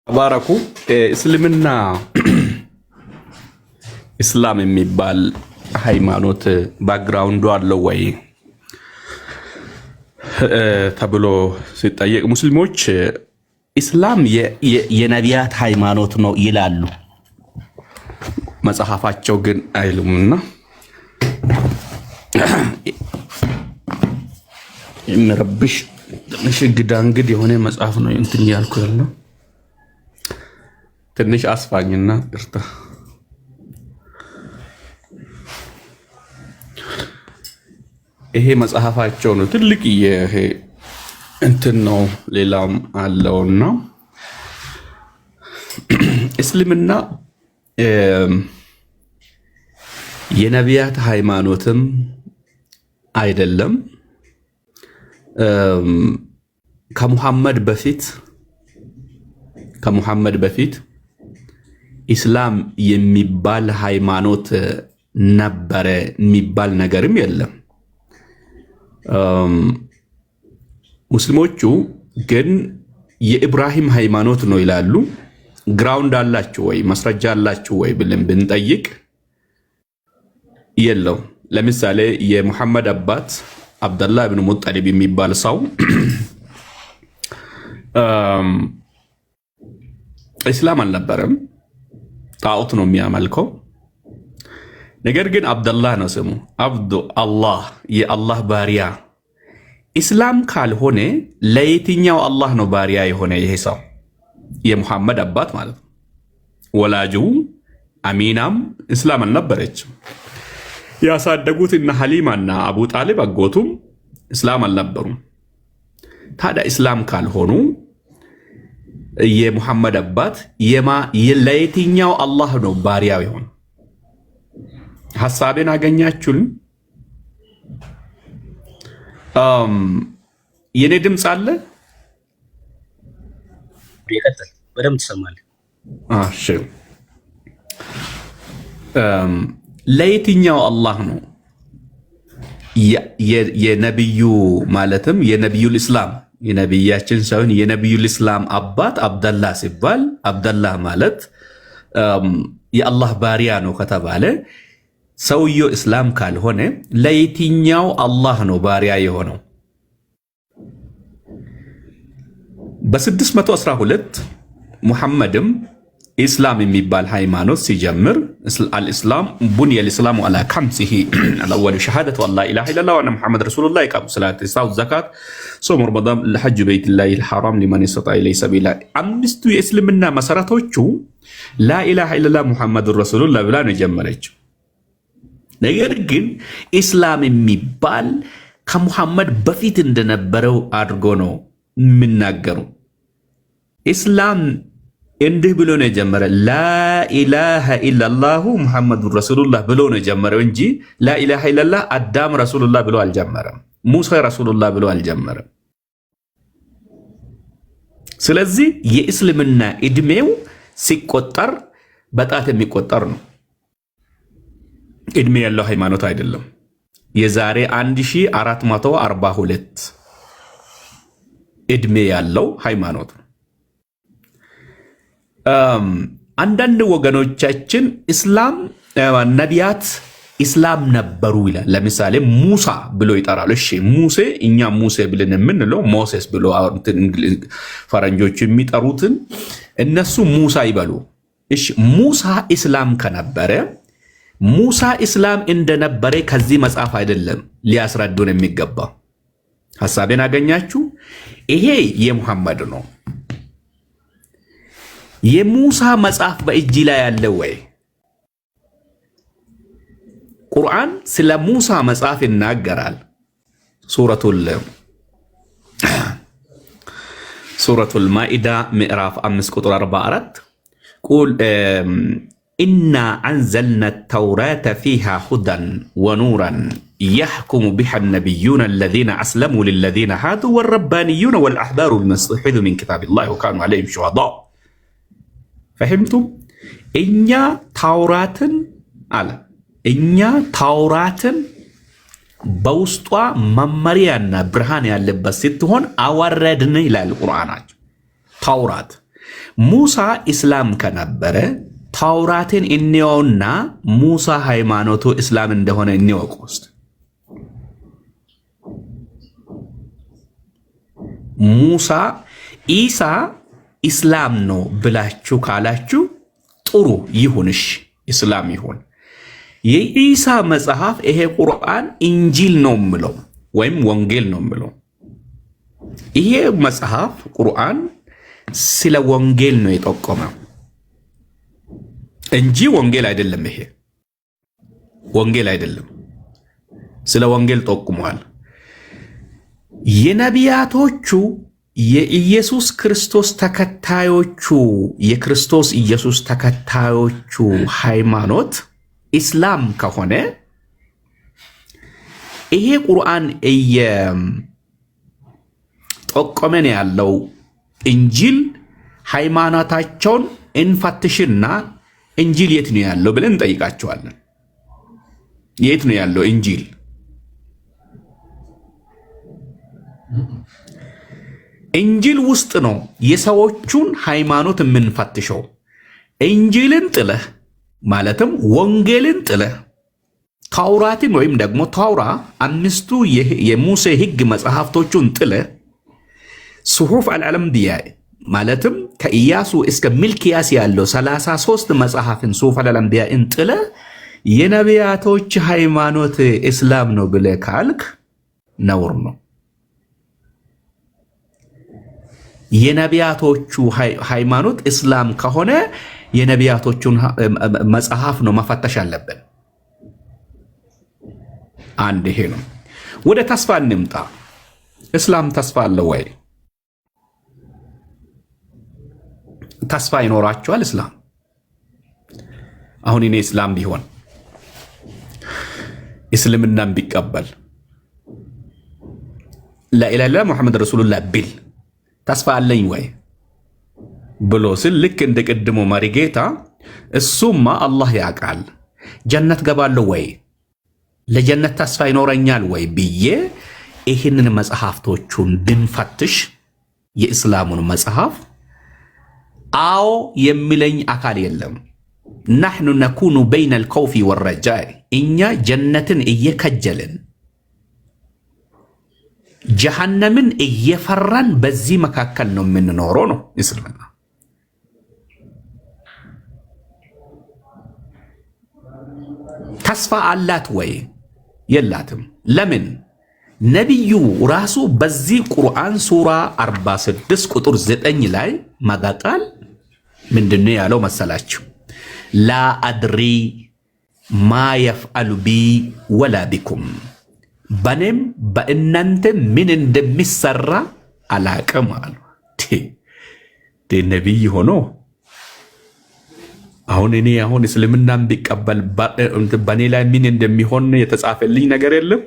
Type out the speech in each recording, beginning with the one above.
ባረኩ እስልምና እስላም የሚባል ሃይማኖት ባክግራውንዱ አለው ወይ ተብሎ ሲጠየቅ ሙስሊሞች እስላም የነቢያት ሃይማኖት ነው ይላሉ። መጽሐፋቸው ግን አይሉምና የሚረብሽ ትንሽ ግዳንግድ የሆነ መጽሐፍ ነው እንትን ያልኩ ያለው ትንሽ አስፋኝና ቅርታ ይሄ መጽሐፋቸው ነው። ትልቅ ይሄ እንትን ነው። ሌላም አለውና እስልምና የነቢያት ሃይማኖትም አይደለም። ከሙሐመድ በፊት ኢስላም የሚባል ሃይማኖት ነበረ የሚባል ነገርም የለም። ሙስሊሞቹ ግን የኢብራሂም ሃይማኖት ነው ይላሉ። ግራውንድ አላችሁ ወይ ማስረጃ አላችሁ ወይ ብለን ብንጠይቅ የለው። ለምሳሌ የሙሐመድ አባት አብደላህ ኢብኑ ሙጠሊብ የሚባል ሰው እስላም አልነበረም፣ ጣዖት ነው የሚያመልከው። ነገር ግን አብደላህ ነው ስሙ፣ አብዱ አላህ የአላህ ባሪያ። ኢስላም ካልሆነ ለየትኛው አላህ ነው ባሪያ የሆነ ይሄ ሰው? የሙሐመድ አባት ማለት ነው። ወላጁ አሚናም እስላም አልነበረችም። ያሳደጉት እነ ሐሊማና አቡ ጣሊብ አጎቱም እስላም አልነበሩም። ታዲያ እስላም ካልሆኑ የሙሐመድ አባት ለየትኛው አላህ ነው ባሪያው የሆነ? ሐሳቤን አገኛችሁን? የኔ ድምፅ አለ? ይቀጥል፣ በደምብ ትሰማለህ። እሺ፣ ለየትኛው አላህ ነው የነብዩ ማለትም የነብዩል እስላም የነብያችን ሳይሆን የነብዩል እስላም አባት አብደላህ ሲባል አብደላህ ማለት የአላህ ባሪያ ነው ከተባለ ሰውየው እስላም ካልሆነ ለየትኛው አላህ ነው ባሪያ የሆነው? በ612 ሙሐመድም ኢስላም የሚባል ሃይማኖት ሲጀምር አልኢስላም ቡንየ ልእስላሙ አላ ከምሲሂ አልአወሉ ሸሃደቱ አን ላ ኢላሃ ኢለላህ ወአነ ሙሐመድ ረሱሉላህ ኢቃሙ ሰላት ኢታኡ ዘካት ሶም ረመዳን ለሐጅ በይቲላሂ ልሐራም ሊመን ኢስተጣዐ ኢለይሂ ሰቢላ። አምስቱ የእስልምና መሰረቶቹ ላ ኢላሃ ኢለላህ ሙሐመድ ረሱሉላህ ብላ ነው የጀመረችው። ነገር ግን ኢስላም የሚባል ከሙሐመድ በፊት እንደነበረው አድርጎ ነው የሚናገሩ። ኢስላም እንዲህ ብሎ ነው የጀመረ፣ ላኢላሃ ኢላላሁ ሙሐመዱን ረሱሉላህ ብሎ ነው የጀመረው እንጂ ላኢላሃ ኢላላህ አዳም ረሱሉላህ ብሎ አልጀመረም፣ ሙሳ ረሱሉላህ ብሎ አልጀመረም። ስለዚህ የእስልምና እድሜው ሲቆጠር በጣት የሚቆጠር ነው። እድሜ ያለው ሃይማኖት አይደለም። የዛሬ 1442 እድሜ ያለው ሃይማኖት ነው። አንዳንድ ወገኖቻችን እስላም ነቢያት እስላም ነበሩ ይላል። ለምሳሌ ሙሳ ብሎ ይጠራሉ። እሺ ሙሴ፣ እኛ ሙሴ ብለን የምንለው ሞሴስ ብሎ ፈረንጆቹ የሚጠሩትን እነሱ ሙሳ ይበሉ። እሺ ሙሳ እስላም ከነበረ ሙሳ እስላም እንደነበረ ከዚህ መጽሐፍ አይደለም ሊያስረዱን የሚገባ። ሐሳቤን አገኛችሁ? ይሄ የሙሐመድ ነው። የሙሳ መጽሐፍ በእጅ ላይ ያለ ወይ? ቁርአን ስለ ሙሳ መጽሐፍ ይናገራል። ሱረቱል ማኢዳ ምዕራፍ 5 ቁጥር 44 ቁል ኢና አንዘልና ተውራተ ፊሃ ሁደን ወኑራን የሕኩሙ ቢሃ ነቢዩነ አለዚነ አስለሙ ሊለዚነ ሃዱ ወረባንዩነ ወልአሕባሩ ቢማ ስተሕፊዙ ሚን ኪታቢላሂ ወካኑ ዐለይሂም ሹሃዳ። ፈሂምቱም? እኛ ታውራትን በውስጧ መመሪያና ብርሃን ያለበት ስትሆን አወረድን ይላል ቁርአናቸው። ታውራት ሙሳ ኢስላም ከነበረ ታውራትን እንየውና ሙሳ ሃይማኖቱ እስላም እንደሆነ እንወቅ ውስጥ ሙሳ ኢሳ ኢስላም ነው ብላችሁ ካላችሁ ጥሩ ይሁንሽ፣ ኢስላም ይሁን። የኢሳ መጽሐፍ ይሄ ቁርአን እንጂል ነው ምለው ወይም ወንጌል ነው ምለው። ይሄ መጽሐፍ ቁርአን ስለ ወንጌል ነው የጠቆመው እንጂ ወንጌል አይደለም። ይሄ ወንጌል አይደለም፣ ስለ ወንጌል ጠቁሟል። የነቢያቶቹ የኢየሱስ ክርስቶስ ተከታዮቹ የክርስቶስ ኢየሱስ ተከታዮቹ ሃይማኖት ኢስላም ከሆነ ይሄ ቁርአን ጠቆመን ያለው እንጂል ሃይማኖታቸውን እንፈትሽና እንጂል የት ነው ያለው ብለን እንጠይቃቸዋለን። የት ነው ያለው እንጂል? እንጂል ውስጥ ነው የሰዎቹን ሃይማኖት የምንፈትሸው። እንጂልን ጥለህ ማለትም ወንጌልን ጥለህ ታውራትን ወይም ደግሞ ታውራ አምስቱ የሙሴ ህግ መጽሐፍቶቹን ጥለህ ሱሑፍ አልአንቢያ ማለትም ከኢያሱ እስከ ሚልኪያስ ያለው 33 መጽሐፍን ሱሑፍ አልአንቢያን ጥለህ የነቢያቶች ሃይማኖት እስላም ነው ብለህ ካልክ ነውር ነው። የነቢያቶቹ ሃይማኖት እስላም ከሆነ የነቢያቶቹን መጽሐፍ ነው መፈተሽ አለብን። አንድ ይሄ ነው። ወደ ተስፋ እንምጣ። እስላም ተስፋ አለው ወይ? ተስፋ ይኖራቸዋል እስላም? አሁን እኔ እስላም ቢሆን እስልምናን ቢቀበል ላኢላሃ ኢለላህ ሙሐመድ ረሱሉላህ ቢል ተስፋ አለኝ ወይ ብሎ ስል ልክ እንደ ቅድሞ መሪ ጌታ እሱማ አላህ ያውቃል ጀነት ገባለሁ ወይ ለጀነት ተስፋ ይኖረኛል ወይ ብዬ ይህንን መጽሐፍቶቹን ብንፈትሽ የእስላሙን መጽሐፍ አዎ የሚለኝ አካል የለም። نحن نكون بين الخوف والرجاء እኛ ጀነትን እየከጀልን ጀሃነምን እየፈራን በዚህ መካከል ነው የምንኖረው ነው እስልምና። ተስፋ አላት ወይ? የላትም። ለምን? ነቢዩ ራሱ በዚህ ቁርአን ሱራ 46 ቁጥር 9 ላይ ማጋቃል ምንድነው ያለው መሰላችሁ? ላ አድሪ ማ የፍአሉ ቢ ወላ ቢኩም በኔም በእናንተ ምን እንደሚሰራ አላቅም አሉ። ነቢይ ሆኖ አሁን እኔ አሁን እስልምናን ቢቀበል በኔ ላይ ምን እንደሚሆን የተጻፈልኝ ነገር የለም።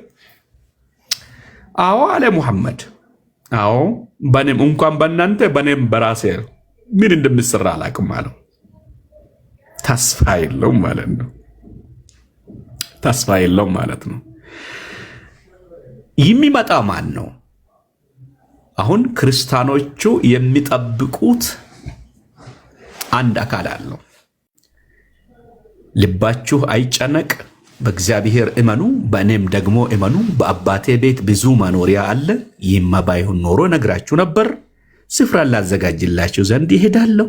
አዎ አለ ሙሐመድ። አዎ በኔም እንኳን በእናንተ በኔም በራሴ ምን እንደሚሰራ አላቅም አለው። ተስፋ የለውም ማለት ነው። ተስፋ የለውም ማለት ነው። የሚመጣ ማን ነው? አሁን ክርስቲያኖቹ የሚጠብቁት አንድ አካል አለው። ልባችሁ አይጨነቅ፣ በእግዚአብሔር እመኑ፣ በእኔም ደግሞ እመኑ። በአባቴ ቤት ብዙ መኖሪያ አለ። ይህማ ባይሆን ኖሮ ነግራችሁ ነበር። ስፍራ ላዘጋጅላችሁ ዘንድ ይሄዳለሁ።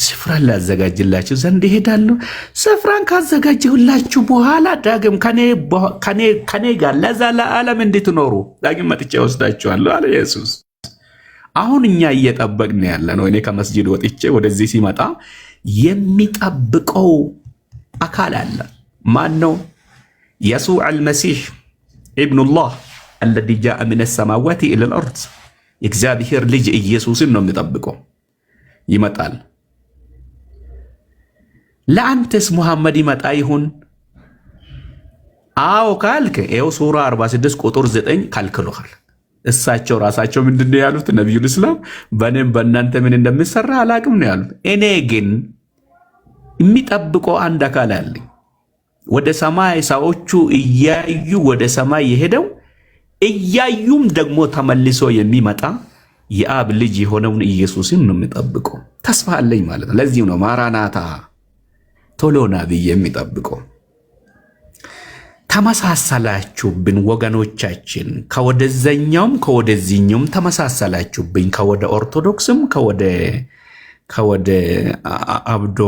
ስፍራን ላዘጋጅላችሁ ዘንድ ይሄዳለሁ። ስፍራን ካዘጋጀሁላችሁ በኋላ ዳግም ከኔ ጋር ለዘላለም እንድትኖሩ ዳግም መጥቼ ወስዳችኋለሁ አለ ኢየሱስ። አሁን እኛ እየጠበቅን ያለ ነው። እኔ ከመስጂድ ወጥቼ ወደዚህ ሲመጣ የሚጠብቀው አካል አለ። ማን ነው? የሱዕ አልመሲህ ኢብኑላህ አለዚ ጃአ ሚነ ሰማዋቲ ኢለል አርድ። የእግዚአብሔር ልጅ ኢየሱስን ነው የሚጠብቀው። ይመጣል። ለአንተስ ሙሐመድ ይመጣ ይሁን? አዎ ካልክ ይኸው ሱራ 46 ቁጥር 9 ካልክሎሃል። እሳቸው ራሳቸው ምንድነው ያሉት? ነቢዩል እስላም በእኔም በእናንተ ምን እንደሚሰራ አላቅም ነው ያሉት። እኔ ግን የሚጠብቀው አንድ አካል አለኝ። ወደ ሰማይ ሰዎቹ እያዩ ወደ ሰማይ የሄደው እያዩም ደግሞ ተመልሶ የሚመጣ የአብ ልጅ የሆነውን ኢየሱስን ነው የሚጠብቀው። ተስፋ አለኝ ማለት ነው። ለዚህ ነው ማራናታ ቶሎና ብዬ የሚጠብቀው። ተመሳሰላችሁብን ወገኖቻችን፣ ከወደዘኛውም ከወደዚህኛውም ተመሳሰላችሁብኝ። ከወደ ኦርቶዶክስም ከወደ አብዶ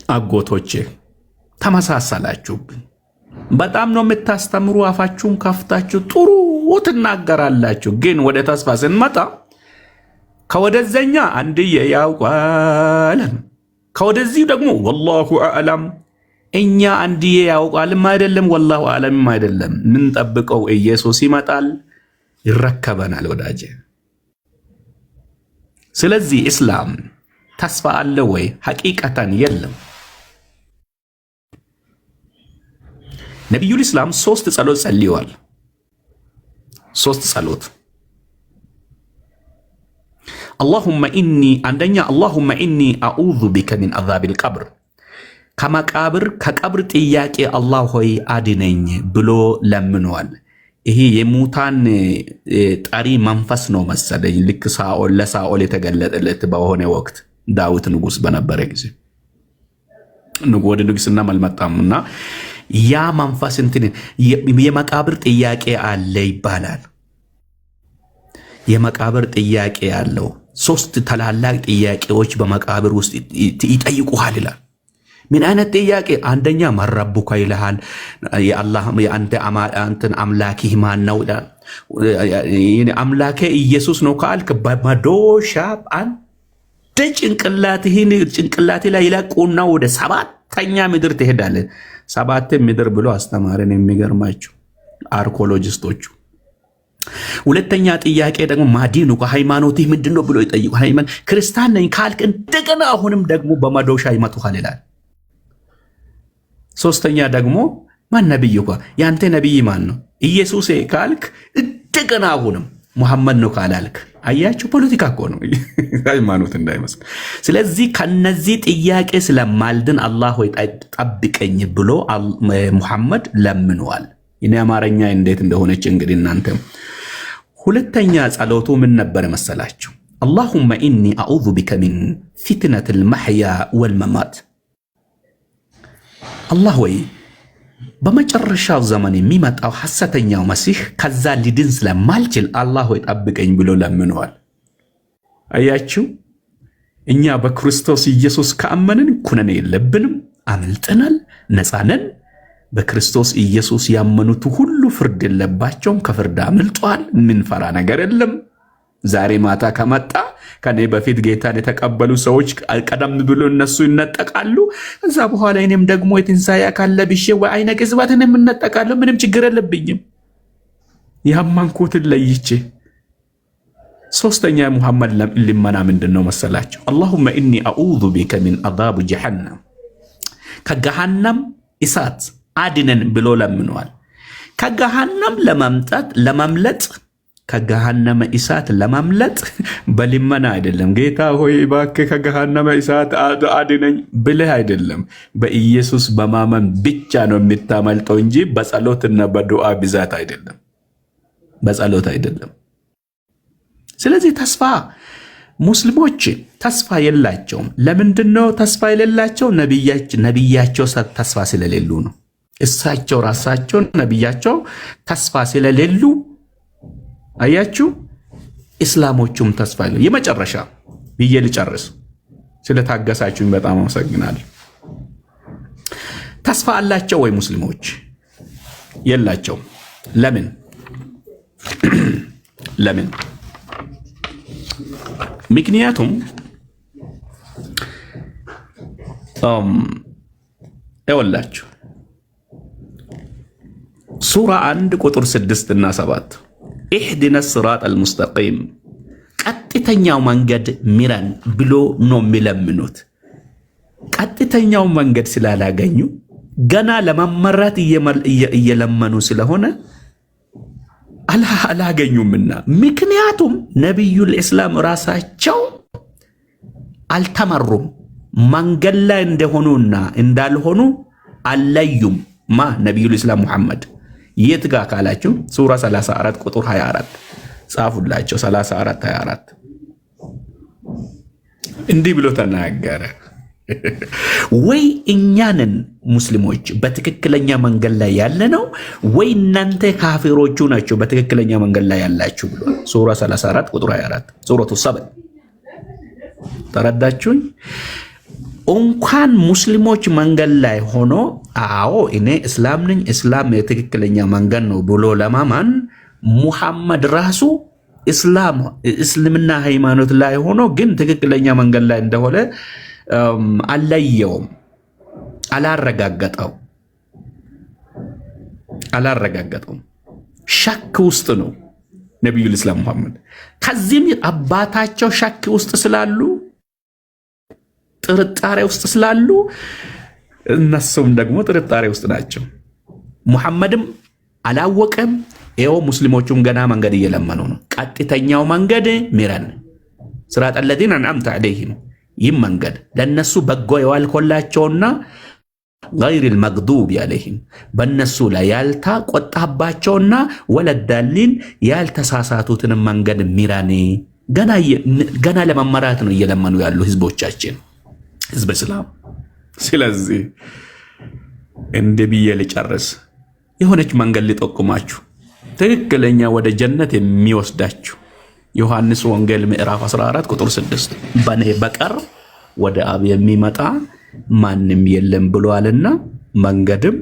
አጎቶቼ ተመሳሰላችሁብኝ። በጣም ነው የምታስተምሩ። አፋችሁን ከፍታችሁ ጥሩ ትናገራላችሁ። ግን ወደ ተስፋ ስንመጣ ከወደዘኛ አንድዬ ያውቃል፣ ከወደዚህ ደግሞ ወላሁ አዕለም። እኛ አንድዬ ያውቃልም አይደለም ወላሁ አዕለምም አይደለም። ምንጠብቀው ኢየሱስ ይመጣል፣ ይረከበናል ወዳጄ። ስለዚህ እስላም ተስፋ አለ ወይ? ሐቂቀተን የለም። ነቢዩል ኢስላም 3 ጸሎት ጸልየዋል። 3 ጸሎት አላሁመ ኢኒ አዑዙ ቢከ ሚን አዛቢል ቀብር፣ ከቀብር ጥያቄ አላህ ሆይ አድነኝ ብሎ ለምነዋል። ይሄ የሙታን ጠሪ መንፈስ ነው መሰለኝ። ልክ ለሳኦል የተገለጠለት በሆነ ወቅት ዳዊት ንጉስ በነበረ ጊዜ ወደ ንጉስና አልመጣምና ያ መንፈስ እንትን የመቃብር ጥያቄ አለ ይባላል። የመቃብር ጥያቄ አለው። 3 ታላላቅ ጥያቄዎች በመቃብር ውስጥ ይጠይቁሃል ይላል። ምን አይነት ጥያቄ? አንደኛ መረቡካ ይልሃል። የአንተ አምላክህ ማን ነው ይላል። አምላኬ ኢየሱስ ነው ካልክ በመዶሻ አንድ ጭንቅላቴ ላይ ይለቁና ወደ 7ኛ ምድር ትሄዳለህ። 7 ምድር ብሎ አስተማረን። የሚገርማችሁ አርኮሎጂስቶቹ። ሁለተኛ ጥያቄ ደግሞ ማዲኑ ሃይማኖትህ ምንድነው ብሎ ይጠይቁ። ሃይማኖት ክርስቲያን ነኝ ካልክ እንደገና አሁንም ደግሞ በመዶሻ ይመቱሃል ይላል። ሶስተኛ ደግሞ ማን ነብዩ ያንተ ነብይ ማን ነው? ኢየሱስ ካልክ እንደገና አሁንም ሙሐመድ ነው ካላልክ፣ አያችሁ ፖለቲካ እኮ ነው ሃይማኖት እንዳይመስል። ስለዚህ ከነዚህ ጥያቄ ስለማልድን አላህ ሆይ ጠብቀኝ ብሎ ሙሐመድ ለምነዋል። እኔ አማርኛ እንዴት እንደሆነች እንግዲህ እናንተ። ሁለተኛ ጸሎቱ ምን ነበር መሰላችሁ? አላሁመ ኢኒ አዑዙ ቢከ ሚን ፊትነቲል መሕያ ወልመማት። አላህ ወይ በመጨረሻው ዘመን የሚመጣው ሐሰተኛው መሲህ ከዛ ሊድን ስለማልችል አላህ ሆይ ጠብቀኝ ብሎ ለምነዋል። አያችሁ፣ እኛ በክርስቶስ ኢየሱስ ከአመንን ኩነኔ የለብንም፣ አምልጠናል፣ ነፃነን። በክርስቶስ ኢየሱስ ያመኑት ሁሉ ፍርድ የለባቸውም፣ ከፍርድ አምልጧል። ምንፈራ ነገር የለም። ዛሬ ማታ ከመጣ ከኔ በፊት ጌታን የተቀበሉ ሰዎች ቀደም ብሎ እነሱ ይነጠቃሉ። ከዛ በኋላ እኔም ደግሞ የትንሣኤ አካል ለብሼ ወይ አይነ ቅጽበትን የምነጠቃለሁ። ምንም ችግር የለብኝም ያመንኩትን ለይቼ። ሶስተኛ ሙሐመድ ልመና ምንድን ነው መሰላቸው? አላሁመ ኢኒ አዑዙ ቢከ ሚን አዛብ ጀሃነም፣ ከገሃነም እሳት አድነን ብሎ ለምነዋል። ከገሃነም ለመምለጥ ከገሃነመ እሳት ለማምለጥ በልመና አይደለም። ጌታ ሆይ እባክህ ከገሃነመ እሳት አድነኝ ብለህ አይደለም። በኢየሱስ በማመን ብቻ ነው የምታመልጠው እንጂ በጸሎትና በዱዓ ብዛት አይደለም፣ በጸሎት አይደለም። ስለዚህ ተስፋ ሙስሊሞች ተስፋ የላቸውም። ለምንድን ነው ተስፋ የሌላቸው? ነቢያቸው ተስፋ ስለሌሉ ነው። እሳቸው ራሳቸው ነቢያቸው ተስፋ ስለሌሉ፣ አያችሁ፣ እስላሞቹም ተስፋ የለው። የመጨረሻ ብዬ ልጨርስ። ስለታገሳችሁኝ በጣም አመሰግናለሁ። ተስፋ አላቸው ወይ ሙስሊሞች? የላቸውም። ለምን? ለምን? ምክንያቱም ይኸውላችሁ ሱራ 1 ቁጥር 6 እና 7 ኢህዲነ ሲራጠል ሙስተቂም፣ ቀጥተኛው መንገድ ምራን ብሎ ነው የሚለምኑት። ቀጥተኛው መንገድ ስላላገኙ ገና ለመመራት እየለመኑ ስለሆነ አላገኙምና። ምክንያቱም ነቢዩል ኢስላም ራሳቸው አልተመሩም። መንገድ ላይ እንደሆኑና እንዳልሆኑ አለዩም። ነቢዩል ኢስላም ሙሐመድ የት ጋር ካላችሁ ሱራ 34 ቁጥር 24 ጻፉላቸው 34 24 እንዲህ ብሎ ተናገረ። ወይ እኛንን ሙስሊሞች በትክክለኛ መንገድ ላይ ያለ ነው ወይ እናንተ ካፊሮቹ ናቸው በትክክለኛ መንገድ ላይ ያላችሁ ብሎ ሱራ 34 ቁጥር 24 ሱረቱ ሰበ። ተረዳችሁኝ? እንኳን ሙስሊሞች መንገድ ላይ ሆኖ አዎ እኔ እስላም ነኝ እስላም የትክክለኛ መንገድ ነው ብሎ ለማማን ሙሐመድ ራሱ እስልምና ሃይማኖት ላይ ሆኖ ግን ትክክለኛ መንገድ ላይ እንደሆነ አላየውም፣ አላረጋገጠውም። ሸክ ውስጥ ነው ነቢዩል ኢስላም ሙሐመድ። ከዚህም አባታቸው ሸክ ውስጥ ስላሉ ጥርጣሬ ውስጥ ስላሉ እነሱም ደግሞ ጥርጣሬ ውስጥ ናቸው። ሙሐመድም አላወቀም። ይኸው ሙስሊሞቹም ገና መንገድ እየለመኑ ነው። ቀጥተኛው መንገድ ምረን ሲራጠ ለዚነ አንዐምተ ዐለይሂም፣ ይህም መንገድ ለነሱ በጎ የዋልኮላቸውና ገይሪል መግዱብ ዐለይሂም በነሱ ላይ ያልተቆጣባቸውና ወለዳሊን ያልተሳሳቱትን መንገድ ምረን። ገና ለመመራት ነው እየለመኑ ያሉ ህዝቦቻችን፣ ህዝብ እስላም። ስለዚህ እንደ ብዬ ልጨርስ፣ የሆነች መንገድ ሊጠቁማችሁ ትክክለኛ ወደ ጀነት የሚወስዳችሁ ዮሐንስ ወንጌል ምዕራፍ 14 ቁጥር 6 በኔ በቀር ወደ አብ የሚመጣ ማንም የለም ብሏልና መንገድም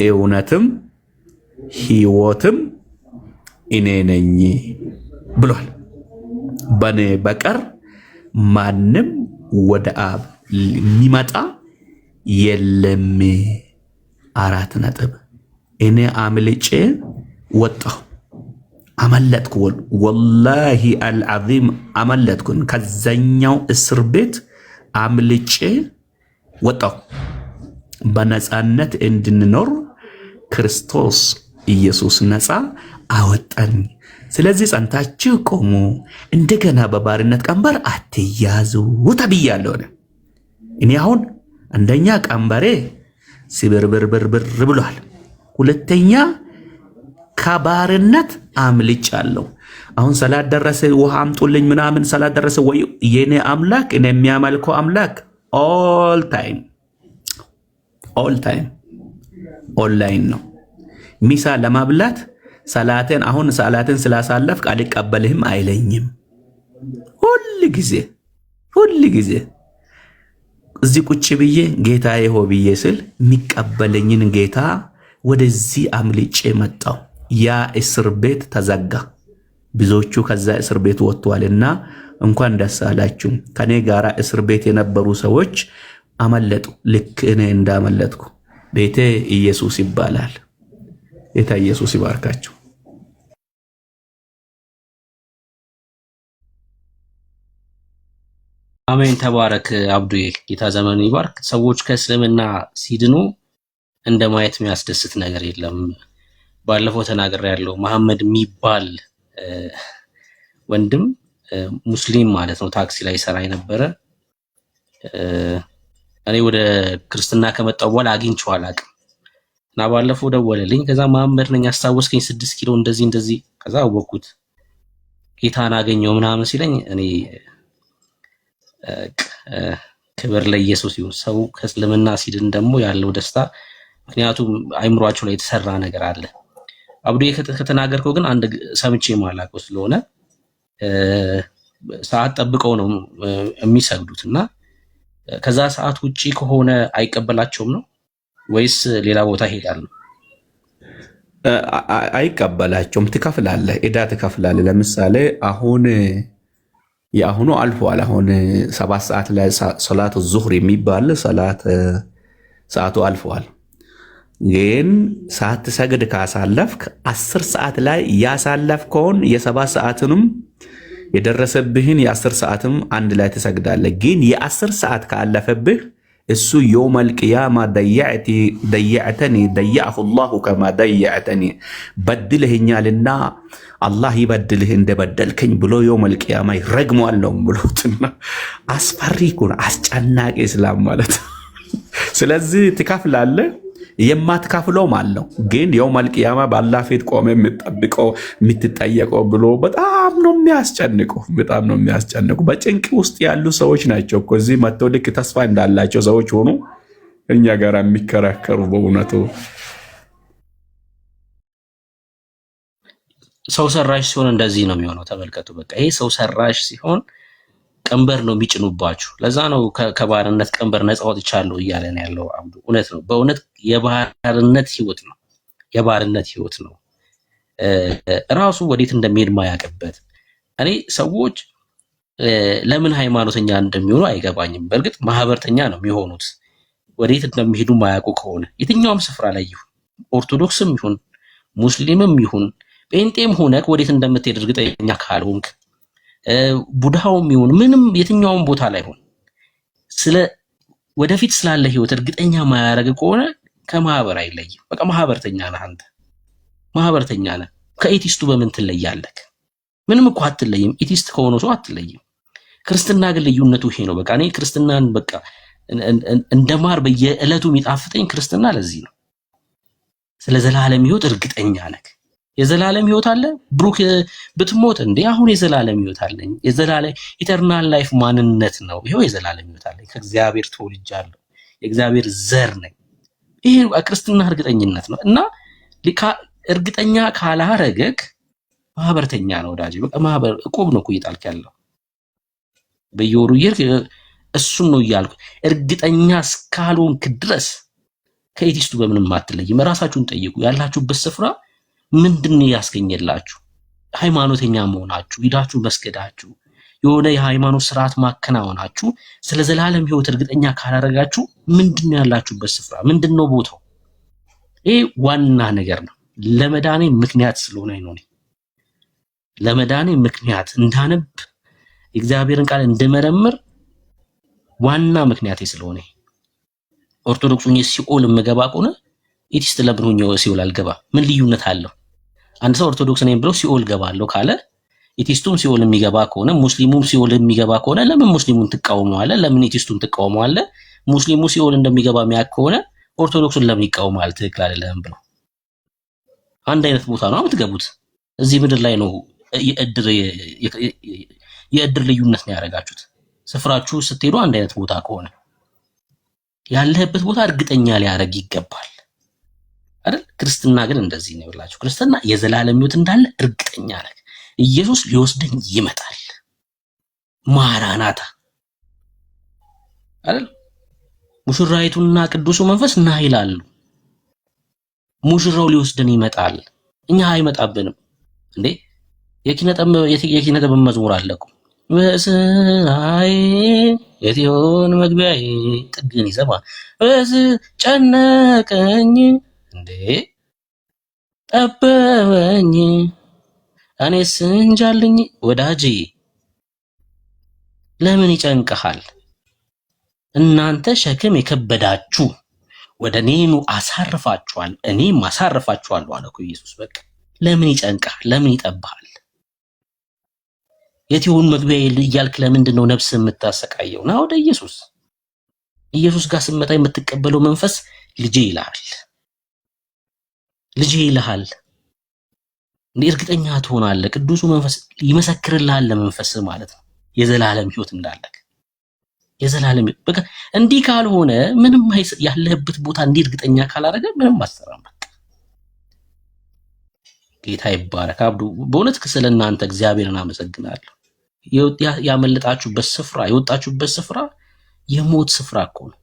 እውነትም ህይወትም እኔ ነኝ ብሏል። በኔ በቀር ማንም ወደ አብ የሚመጣ የለም። 4 ነጥብ። እኔ አምልጬ ወጣሁ፣ አመለጥኩ። ወላሂ አልዓዚም አመለጥኩን። ከዛኛው እስር ቤት አምልጬ ወጣሁ። በነፃነት እንድንኖር ክርስቶስ ኢየሱስ ነፃ አወጣኝ። ስለዚህ ጸንታችሁ ቆሙ፣ እንደገና በባርነት ቀንበር አትያዙ ተብያለሁ። እኔ አሁን አንደኛ ቀንበሬ ሲብርብርብር ብሏል። ሁለተኛ ከባርነት አምልጫለሁ። አሁን ሰላት ደረሰ ውሃ አምጡልኝ ምናምን ሰላት ደረሰ ወይ የኔ አምላክ እኔ የሚያመልከው አምላክ ኦል ታይም ኦንላይን ነው። ሚሳ ለማብላት ሰላትን ስላሳለፍክ አልቀበልህም አይለኝም። ሁል ጊዜ እዚህ ቁጭ ብዬ ጌታዬ ሆይ ብዬ ስል የሚቀበለኝን ጌታ ወደዚህ አምልጬ መጣው። ያ እስር ቤት ተዘጋ። ብዙዎቹ ከዛ እስር ቤት ወጥቷልና እንኳን ደስ አላችሁ። ከኔ ጋራ እስር ቤት የነበሩ ሰዎች አመለጡ፣ ልክ እኔ እንዳመለጥኩ። ቤቴ ኢየሱስ ይባላል። ጌታ ኢየሱስ ይባርካችሁ። አሜን። ተባረክ አብዱዬ፣ ጌታ ዘመኑ ይባርክ። ሰዎች ከእስልምና ሲድኑ እንደ ማየት የሚያስደስት ነገር የለም። ባለፈው ተናግሬያለሁ። መሐመድ የሚባል ወንድም ሙስሊም ማለት ነው፣ ታክሲ ላይ ሰራ የነበረ እኔ ወደ ክርስትና ከመጣሁ በኋላ አግኝቼው አላውቅም እና ባለፈው ደወለልኝ። ከዛ መሐመድ ነኝ አስታወስከኝ፣ 6 ኪሎ እንደዚህ። ከዛ አወቅኩት ጌታን አገኘው ምናምን ሲለኝ እኔ ክብር ለኢየሱስ ይሁን። ሰው ከእስልምና ሲድን ደግሞ ያለው ደስታ፣ ምክንያቱም አይምሯቸው ላይ የተሰራ ነገር አለ። አብዱዬ ከተናገርከው ግን አንድ ሰምቼ ማላውቀው ስለሆነ ሰዓት ጠብቀው ነው የሚሰግዱት እና ከዛ ሰዓት ውጪ ከሆነ አይቀበላቸውም ነው ወይስ ሌላ ቦታ ይሄዳሉ? አይቀበላቸውም። ትከፍላለህ፣ ዕዳ ትከፍላለህ። ለምሳሌ አሁን የአሁኑ አልፏል። አሁን 7 ሰዓት ላይ ሶላት ዙህር የሚባል ሰዓቱ አልፏል። ግን ሰዓት ሰግድ ካሳለፍክ 10 ሰዓት ላይ ያሳለፍከውን የ7 ሰዓትንም የደረሰብህን የ10 ሰዓትም አንድ ላይ ትሰግዳለህ። ግን የ10 ሰዓት ካለፈብህ እሱ የውመል ቂያማ ደየዕተኒ ደየዐሁ ላሁ ከማ ደየዕተኒ በድልህኛልና አላህ ይበድልህ እንደበደልከኝ ብሎ የውመል ቂያማ ይረግመዋል ነው ብሎትና አስፈሪ እኮ ነው፣ አስጨናቂ እስላም ማለት። ስለዚህ ትከፍላለህ። የማትከፍለውም አለው። ግን የውመል ቂያማ በአላህ ፊት ቆመ የምትጠብቀው የምትጠየቀው ብሎ በጣም ነው የሚያስጨንቁ። በጣም ነው የሚያስጨንቁ። በጭንቅ ውስጥ ያሉ ሰዎች ናቸው እኮ እዚህ መጥተው ልክ ተስፋ እንዳላቸው ሰዎች ሆኑ እኛ ጋር የሚከራከሩ። በእውነቱ ሰው ሰራሽ ሲሆን እንደዚህ ነው የሚሆነው። ተመልከቱ። በቃ ይሄ ሰው ሰራሽ ሲሆን ቀንበር ነው የሚጭኑባችሁ። ለዛ ነው ከባርነት ቀንበር ነፃ ወጥቻለሁ እያለ ነው ያለው አብዱ። እውነት ነው። በእውነት የባርነት ህይወት ነው። የባርነት ህይወት ነው። ራሱ ወዴት እንደሚሄድ ማያውቅበት። እኔ ሰዎች ለምን ሃይማኖተኛ እንደሚሆኑ አይገባኝም። በእርግጥ ማህበርተኛ ነው የሚሆኑት ወዴት እንደሚሄዱ ማያውቁ ከሆነ የትኛውም ስፍራ ላይ ይሁን ኦርቶዶክስም ይሁን ሙስሊምም ይሁን ጴንጤም ሆነክ ወዴት እንደምትሄድ እርግጠኛ ካልሆንክ ቡድሃውም ይሁን ምንም የትኛውም ቦታ ላይ ሆን ስለ ወደፊት ስላለ ህይወት እርግጠኛ ማያረግ ከሆነ ከማህበር አይለይም። በቃ ማህበርተኛ ነህ አንተ፣ ማህበርተኛ ነህ። ከኤቲስቱ በምን ትለያለህ? ምንም እኮ አትለይም። ኤቲስት ከሆነ ሰው አትለይም። ክርስትና ግን ልዩነቱ ይሄ ነው። በቃ እኔ ክርስትናን በቃ እንደማር በየዕለቱ የሚጣፍጠኝ ክርስትና ለዚህ ነው። ስለ ዘላለም ህይወት እርግጠኛ ነህ። የዘላለም ህይወት አለ ብሩክ ብትሞት እንዴ አሁን የዘላለም ህይወት አለኝ። የዘላለም ኢተርናል ላይፍ ማንነት ነው። ይሄው የዘላለም ህይወት አለኝ። ከእግዚአብሔር ተወልጃለሁ። የእግዚአብሔር ዘር ነኝ። ይሄ ክርስትና እርግጠኝነት ነው። እና እርግጠኛ ካላረገክ ማህበርተኛ ነው ወዳጅ። በቃ ማህበር እቁብ ነው እኮ እየጣልክ ያለው በየወሩ እሱን ነው እያልኩ። እርግጠኛ እስካልሆንክ ድረስ ከኤቲስቱ በምንም አትለይም። ራሳችሁን ጠይቁ። ያላችሁበት ስፍራ ምንድን ያስገኘላችሁ? ሃይማኖተኛ መሆናችሁ፣ ሂዳችሁ መስገዳችሁ፣ የሆነ የሃይማኖት ስርዓት ማከናወናችሁ ስለ ዘላለም ህይወት እርግጠኛ ካላረጋችሁ ምንድነው ያላችሁበት ስፍራ? ምንድነው ቦታው? ይሄ ዋና ነገር ነው። ለመዳኔ ምክንያት ስለሆነ ነው። ለመዳኔ ምክንያት እንዳነብ እግዚአብሔርን ቃል እንድመረምር ዋና ምክንያቴ ስለሆነ ኦርቶዶክሱኝ ሲኦል የምገባ ከሆነ ኤቲስት ለምን ሆኜ ሲኦል አልገባ? ምን ልዩነት አለው? አንድ ሰው ኦርቶዶክስ ነኝ ብሎ ሲኦል ገባለሁ ካለ ኤቲስቱም ሲኦል የሚገባ ከሆነ ሙስሊሙም ሲኦል የሚገባ ከሆነ ለምን ሙስሊሙን ትቃወመዋለህ? ለምን ኤቲስቱን ትቃወመዋለህ? ሙስሊሙ ሲኦል እንደሚገባ የሚያውቅ ከሆነ ኦርቶዶክሱን ለምን ይቃወማል? ትክክል አይደለም ብሎ አንድ አይነት ቦታ ነው የምትገቡት። እዚህ ምድር ላይ ነው የእድር ልዩነት ነው ያደረጋችሁት። ስፍራችሁ ስትሄዱ አንድ አይነት ቦታ ከሆነ ያለህበት ቦታ እርግጠኛ ሊያደርግ ይገባል አይደል? ክርስትና ግን እንደዚህ ነው ብላችሁ ክርስትና የዘላለም ህይወት እንዳለ እርግጠኛ ነህ። ኢየሱስ ሊወስደኝ ይመጣል። ማራናታ አይደል? ሙሽራይቱና ቅዱሱ መንፈስ ና ይላሉ። ሙሽራው ሊወስደን ይመጣል። እኛ አይመጣብንም እንዴ? የኪነ ጥበብ መዝሙር አለቁ በስራዬ የትሆን መግቢያዬ ጥግን ይዘባ በስ ጨነቀኝ እንዴ ጠበበኝ እኔስ እንጃልኝ። ወዳጄ ለምን ይጨንቀሃል? እናንተ ሸክም የከበዳችሁ ወደ እኔ ኑ አሳርፋችኋል፣ እኔም አሳርፋችኋለሁ አለ እኮ ኢየሱስ። በቃ ለምን ይጨንቀሃል? ለምን ይጠብሃል? የትሆን መግቢያዬ እያልክ ለምንድን ነው ነፍስ የምታሰቃየው? ና ወደ ኢየሱስ። ኢየሱስ ጋር ስትመጣ የምትቀበለው መንፈስ ልጄ ይልሃል። ልጄ ይልሃል። እንዴ እርግጠኛ ትሆናለህ። ቅዱሱ መንፈስ ይመሰክርልሃል ለመንፈስ ማለት ነው የዘላለም ህይወት እንዳለክ። የዘላለም በቃ እንዲህ ካልሆነ ምንም ያለህበት ቦታ እንዲህ እርግጠኛ ካላረገ ምንም አሰራም። በቃ ጌታ ይባረክ። አብዱ በእውነት ስለእናንተ እግዚአብሔርን አመሰግናለሁ። ያመለጣችሁበት ስፍራ የወጣችሁበት ስፍራ የሞት ስፍራ እኮ ነው።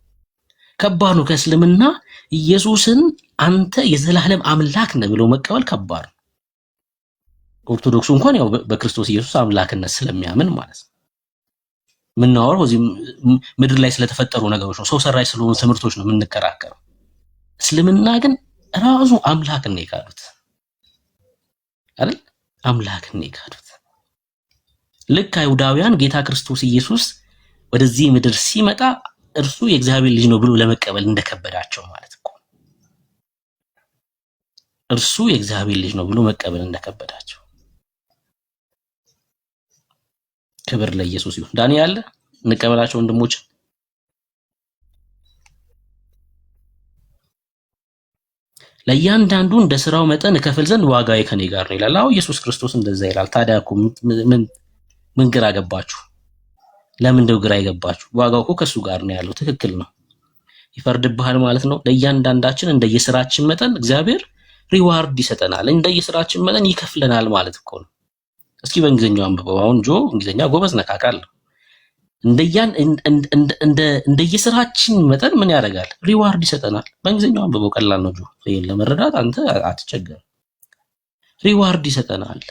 ከባድ ነው። ከእስልምና ኢየሱስን አንተ የዘላለም አምላክ ነህ ብሎ መቀበል ከባድ ነው። ኦርቶዶክሱ እንኳን ያው በክርስቶስ ኢየሱስ አምላክነት ስለሚያምን ማለት ነው። ምናወራው እዚህ ምድር ላይ ስለተፈጠሩ ነገሮች ነው። ሰው ሰራሽ ስለሆኑ ትምህርቶች ነው የምንከራከረው። እስልምና ግን ራሱ አምላክን ነው የካዱት አይደል? አምላክን ነው የካዱት። ልክ አይሁዳውያን ጌታ ክርስቶስ ኢየሱስ ወደዚህ ምድር ሲመጣ እርሱ የእግዚአብሔር ልጅ ነው ብሎ ለመቀበል እንደከበዳቸው ማለት እኮ። እርሱ የእግዚአብሔር ልጅ ነው ብሎ መቀበል እንደከበዳቸው። ክብር ለኢየሱስ ይሁን። ዳንኤል እንቀበላቸው ወንድሞች። ለእያንዳንዱ እንደ ስራው መጠን እከፍል ዘንድ ዋጋዬ ከኔ ጋር ነው ይላል። አዎ ኢየሱስ ክርስቶስ እንደዛ ይላል። ታዲያ እኮ ምን ግራ ገባችሁ? ለምን እንደው ግራ ይገባችሁ? ዋጋው እኮ ከሱ ጋር ነው ያለው። ትክክል ነው። ይፈርድብሃል ማለት ነው። ለእያንዳንዳችን እንደየስራችን መጠን እግዚአብሔር ሪዋርድ ይሰጠናል። እንደየስራችን መጠን ይከፍለናል ማለት እኮ ነው። እስኪ በእንግሊዝኛው አንብበው። አሁን ጆ እንግሊዝኛ ጎበዝ ነካካል። እንደየስራችን መጠን ምን ያደርጋል? ሪዋርድ ይሰጠናል። በእንግሊዝኛው አንብበው። ቀላል ነው ጆ። ይሄን ለመረዳት አንተ አትቸገር። ሪዋርድ ይሰጠናል።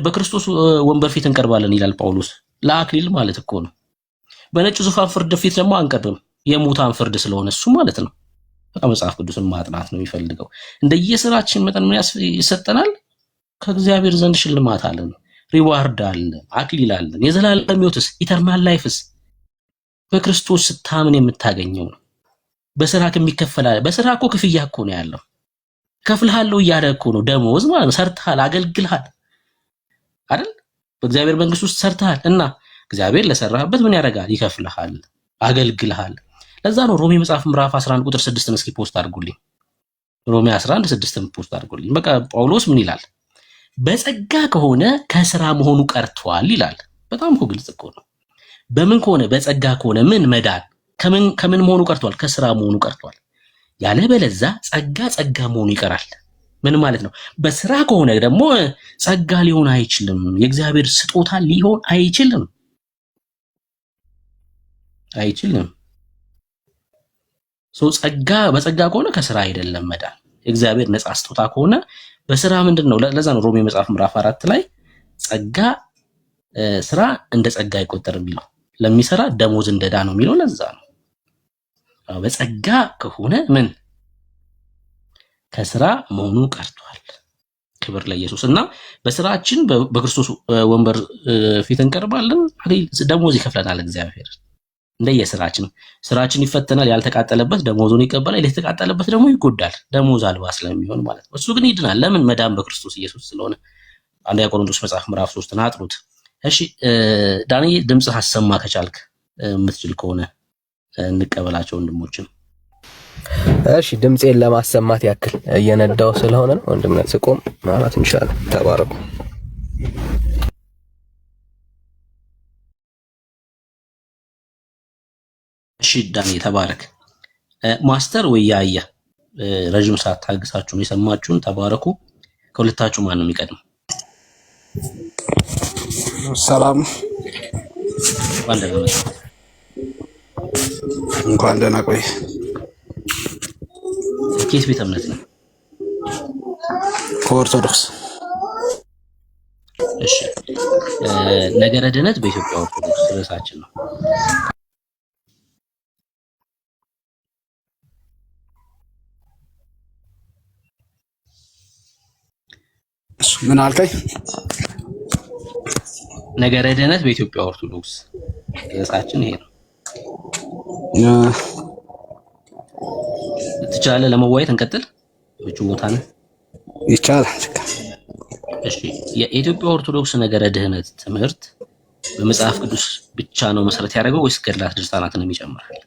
በክርስቶስ ወንበር ፊት እንቀርባለን ይላል ጳውሎስ። ለአክሊል ማለት እኮ ነው። በነጭ ዙፋን ፍርድ ፊት ደግሞ አንቀርብም። የሙታን ፍርድ ስለሆነ እሱ ማለት ነው። መጽሐፍ ቅዱስን ማጥናት ነው የሚፈልገው። እንደየስራችን መጠን ምን ይሰጠናል? ከእግዚአብሔር ዘንድ ሽልማት አለን፣ ሪዋርድ አለን፣ አክሊል አለን። የዘላለም ሕይወትስ ኢተርናል ላይፍስ በክርስቶስ ስታምን የምታገኘው ነው። በስራ ከሚከፈላል። በስራ እኮ ክፍያ እኮ ነው ያለው። ከፍልሃለሁ እያለ እኮ ነው። ደሞዝ ማለት ነው። ሰርተሃል፣ አገልግልሃል አይደል? በእግዚአብሔር መንግስት ውስጥ ሰርተሃል እና እግዚአብሔር ለሰራህበት ምን ያደርጋል? ይከፍልሃል፣ አገልግልሃል። ለዛ ነው ሮሜ መጽሐፍ ምዕራፍ 11 ቁጥር 6 እስኪ ፖስት አድርጉልኝ። ሮሜ 11 6 ፖስት አድርጉልኝ። በቃ ጳውሎስ ምን ይላል? በጸጋ ከሆነ ከስራ መሆኑ ቀርቷል ይላል። በጣም እኮ ግልጽ እኮ ነው። በምን ከሆነ? በጸጋ ከሆነ ምን መዳን ከምን መሆኑ ቀርቷል? ከስራ መሆኑ ቀርቷል። ያለበለዛ ጸጋ መሆኑ ይቀራል። ምን ማለት ነው? በስራ ከሆነ ደግሞ ጸጋ ሊሆን አይችልም። የእግዚአብሔር ስጦታ ሊሆን አይችልም። በጸጋ ከሆነ ከስራ አይደለም መዳን። የእግዚአብሔር ነፃ ስጦታ ከሆነ በስራ ምንድነው? ለዛ ነው ሮሜ መጽሐፍ ምዕራፍ 4 ላይ ጸጋ ስራ እንደ ጸጋ አይቆጠርም የሚለው። ለሚሰራ ደሞዝ እንደዳ ነው የሚለው ለዛ ነው። በጸጋ ከሆነ ምን ከስራ መሆኑ ቀርቷል። ክብር ለኢየሱስ። እና በስራችን በክርስቶስ ወንበር ፊት እንቀርባለን፣ ደሞዝ ይከፍለናል እግዚአብሔር። ስራችን ይፈተናል። ያልተቃጠለበት ደሞዙን ይቀበላል፣ የተቃጠለበት ደግሞ ይጎዳል፣ ደሞዝ አልባ ስለሚሆን ማለት ነው። እሱ ግን ይድናል። ለምን? መዳን በክርስቶስ ኢየሱስ ስለሆነ። አንደኛ ቆሮንቶስ መጽሐፍ ምዕራፍ 3 አጥሩት። እሺ ዳንኤ ድምጽ አሰማ ከቻልክ የምትችል ከሆነ እንቀበላቸው ወንድሞችን። እሺ ድምጼን ለማሰማት ያክል እየነዳው ስለሆነ ነው ወንድምነት ስቆም ማለት እንሻለን። ተባረኩ። እሺ ዳኒ ተባረክ። ማስተር ወያያ ረጅም ሰዓት ታግሳችሁን የሰማችሁን ተባረኩ። ከሁለታችሁ ማን ነው የሚቀድም? ሰላም እንኳን ደህና ቆይ። ኬት ቤተ እምነት ነው? ከኦርቶዶክስ። እሺ ነገረ ድህነት በኢትዮጵያ ኦርቶዶክስ ርዕሳችን ነው። ምን አልከኝ? ነገረ ድህነት በኢትዮጵያ ኦርቶዶክስ ርዕሳችን ይሄ ነው። ትችላለህ ለመዋየት እንቀጥል። እጁ ቦታ ነው ይቻላል። እሺ የኢትዮጵያ ኦርቶዶክስ ነገረ ድህነት ትምህርት በመጽሐፍ ቅዱስ ብቻ ነው መሰረት ያደረገው ወይስ ገድላት ድርሳናትንም ይጨምራል?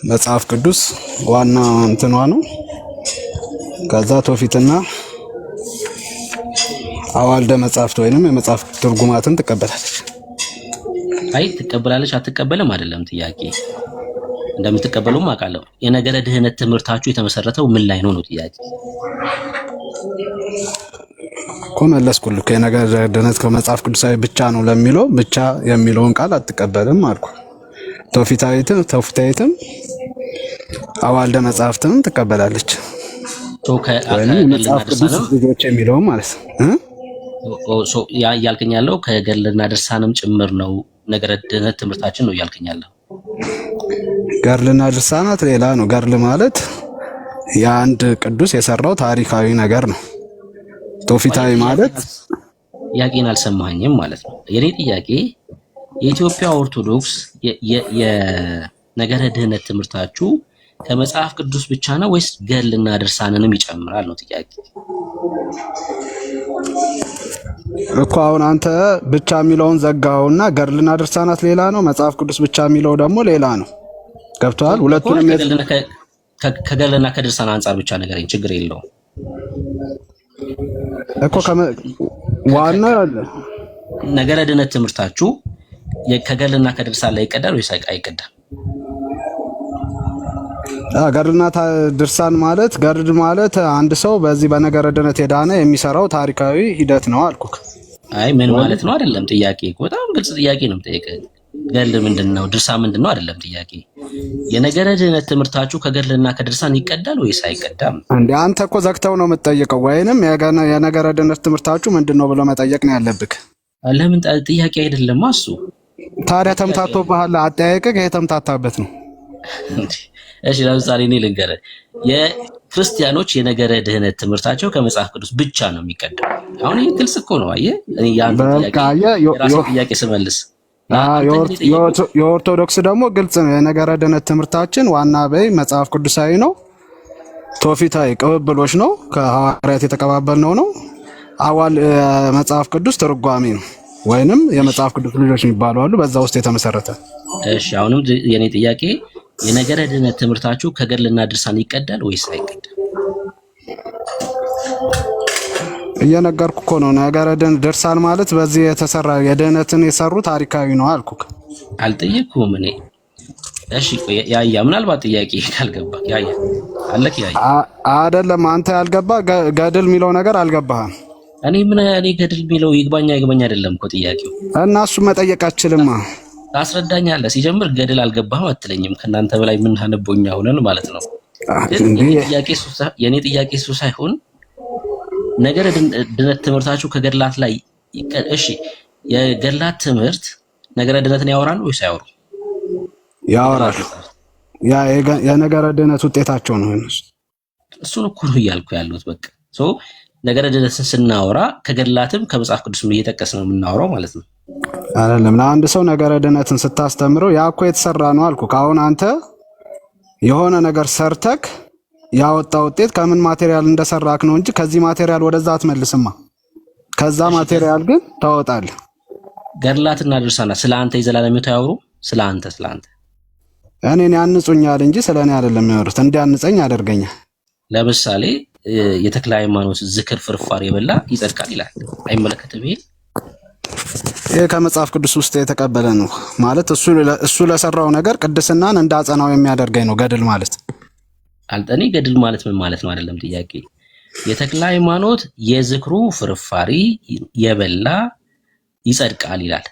መጽሐፍ ቅዱስ ዋና እንትኗ ነው። ከዛ ትውፊትና አዋልደ መጽሐፍት ወይንም የመጽሐፍ ትርጉማትን ትቀበላለች። አይ ትቀበላለች አትቀበልም አይደለም ጥያቄ። እንደምትቀበሉም አውቃለሁ። የነገረ ድህነት ትምህርታችሁ የተመሰረተው ምን ላይ ነው ጥያቄ። እኮ መለስኩልህ። የነገረ ድህነት ከመጽሐፍ ቅዱሳዊ ብቻ ነው ለሚለው ብቻ የሚለውን ቃል አትቀበልም አልኩ። ትውፊታዊትም አዋልደ መጽሐፍትንም ትቀበላለች። መጽሐፍ ቅዱስ ልጆች የሚለው ማለት ነው። ያልከኝ ያለው ከገድልና ድርሳንም ጭምር ነው ነገረ ድህነት ትምህርታችን ነው እያልከኝ ያለው። ገድልና ድርሳናት ሌላ ነው። ገድል ማለት የአንድ ቅዱስ የሰራው ታሪካዊ ነገር ነው። ትውፊታዊ ማለት ጥያቄን አልሰማኝም ማለት ነው። የኔ ጥያቄ የኢትዮጵያ ኦርቶዶክስ የነገረ ድህነት ትምህርታችሁ ከመጽሐፍ ቅዱስ ብቻ ነው ወይስ ገድልና ድርሳንንም ይጨምራል ነው ጥያቄ። እኮ አሁን አንተ ብቻ የሚለውን ዘጋውና ገድልና ድርሳናት ሌላ ነው፣ መጽሐፍ ቅዱስ ብቻ የሚለው ደግሞ ሌላ ነው። ገብቷል። ሁለቱንም ከገድልና ከድርሳን አንጻር ብቻ ነገረኝ፣ ችግር የለውም እኮ ዋና ነገረ ድነት ትምህርታችሁ ከገድልና ከድርሳን ላይ ይቀዳል ወይስ አይቀዳም? ገድልና ድርሳን ማለት ገድል ማለት አንድ ሰው በዚህ በነገረ ድነት የዳነ የሚሰራው ታሪካዊ ሂደት ነው አልኩክ። አይ ምን ማለት ነው አይደለም ጥያቄ፣ በጣም ግልጽ ጥያቄ ነው የምጠይቀው። ገድል ምንድነው ድርሳን ምንድነው አይደለም ጥያቄ። የነገረ ድነት ትምህርታችሁ ከገድልና ከድርሳን ይቀዳል ወይስ አይቀዳም? እንዴ አንተ እኮ ዘግተው ነው የምትጠይቀው፣ ወይንም የነገረ ድነት ትምህርታችሁ ምንድነው ብሎ መጠየቅ ነው ያለብክ። ለምን ጥያቄ አይደለም እሱ። ታዲያ ተምታቶብሃል፣ አጠያየቅህ የተምታታበት ነው። እሺ ለምሳሌ እኔ ልንገርህ፣ የክርስቲያኖች የነገረ ድህነት ትምህርታቸው ከመጽሐፍ ቅዱስ ብቻ ነው የሚቀዳው። አሁን ይሄ ግልጽ እኮ ነው። አየህ እኔ ያን ጥያቄ ስመልስ የኦርቶዶክስ ደግሞ ግልጽ ነው። የነገረ ድህነት ትምህርታችን ዋና በይ መጽሐፍ ቅዱሳዊ ነው፣ ትውፊታዊ ቅብብሎች ነው፣ ከሐዋርያት የተቀባበልነው ነው። አዋል መጽሐፍ ቅዱስ ትርጓሜ ነው፣ ወይንም የመጽሐፍ ቅዱስ ልጆች የሚባሉ አሉ፣ በዛ ውስጥ የተመሰረተ። እሺ አሁንም የኔ ጥያቄ የነገረ ድህነት ትምህርታችሁ ከገድልና ድርሳን ይቀዳል ወይስ አይቀዳም? እየነገርኩ እኮ ነው። ነገረ ድርሳን ማለት በዚህ የተሰራ የድህነትን የሰሩ ታሪካዊ ነው አልኩክ። አልጠየቅኩም እኔ። እሺ ያያ ምናልባት ጥያቄ ካልገባ ያያ አለክ ያያ አይደለም አንተ ያልገባ ገድል የሚለው ነገር አልገባህም። እኔ ገድል የሚለው ይግባኛ አይደለም እኮ ጥያቄው። እና እሱ መጠየቅ አትችልማ። ታስረዳኛለህ። ሲጀምር ገድል አልገባህም አትለኝም። ከናንተ በላይ ምን ሀነቦኛ ሆነን ማለት ነው። የኔ ጥያቄ እሱ ሳይሆን ነገረ ድነት ትምህርታችሁ ከገድላት ላይ እሺ፣ የገድላት ትምህርት ነገረ ድነትን ያወራሉ ወይስ አያወሩ? ያወራሉ። ያ የነገረ ድነት ውጤታቸው ነው። እሱን እኮ ነው እያልኩ ያሉት። በቃ ነገረ ድነትን ስናወራ ከገድላትም ከመጽሐፍ ቅዱስም እየጠቀስን ነው የምናወራው ማለት ነው። አይደለም ለአንድ ሰው ነገረ ድነትን ስታስተምረው ያ እኮ የተሰራ ነው አልኩ። አሁን አንተ የሆነ ነገር ሰርተክ ያወጣ ውጤት ከምን ማቴሪያል እንደሰራክ ነው እንጂ ከዚህ ማቴሪያል ወደዛ አትመልስማ። ከዛ ማቴሪያል ግን ታወጣለህ። ገድላትና ድርሳናት ስለ አንተ የዘላለም ሕይወት ያወሩ። ስለ አንተ እኔን ያንጹኛል እንጂ ስለ እኔ አይደለም የሚያወሩት። እንዲያንጸኝ ያደርገኛል። ለምሳሌ የተክለ ሃይማኖት ዝክር ፍርፋሪ የበላ ይጸድቃል ይላል። አይመለከትም? ይሄ ከመጽሐፍ ቅዱስ ውስጥ የተቀበለ ነው ማለት እሱ ለሰራው ነገር ቅድስናን እንዳጸናው የሚያደርገኝ ነው ገድል ማለት። አልጠኔ ገድል ማለት ምን ማለት ነው አይደለም ጥያቄ። የተክለ ሃይማኖት የዝክሩ ፍርፋሪ የበላ ይጸድቃል ይላል።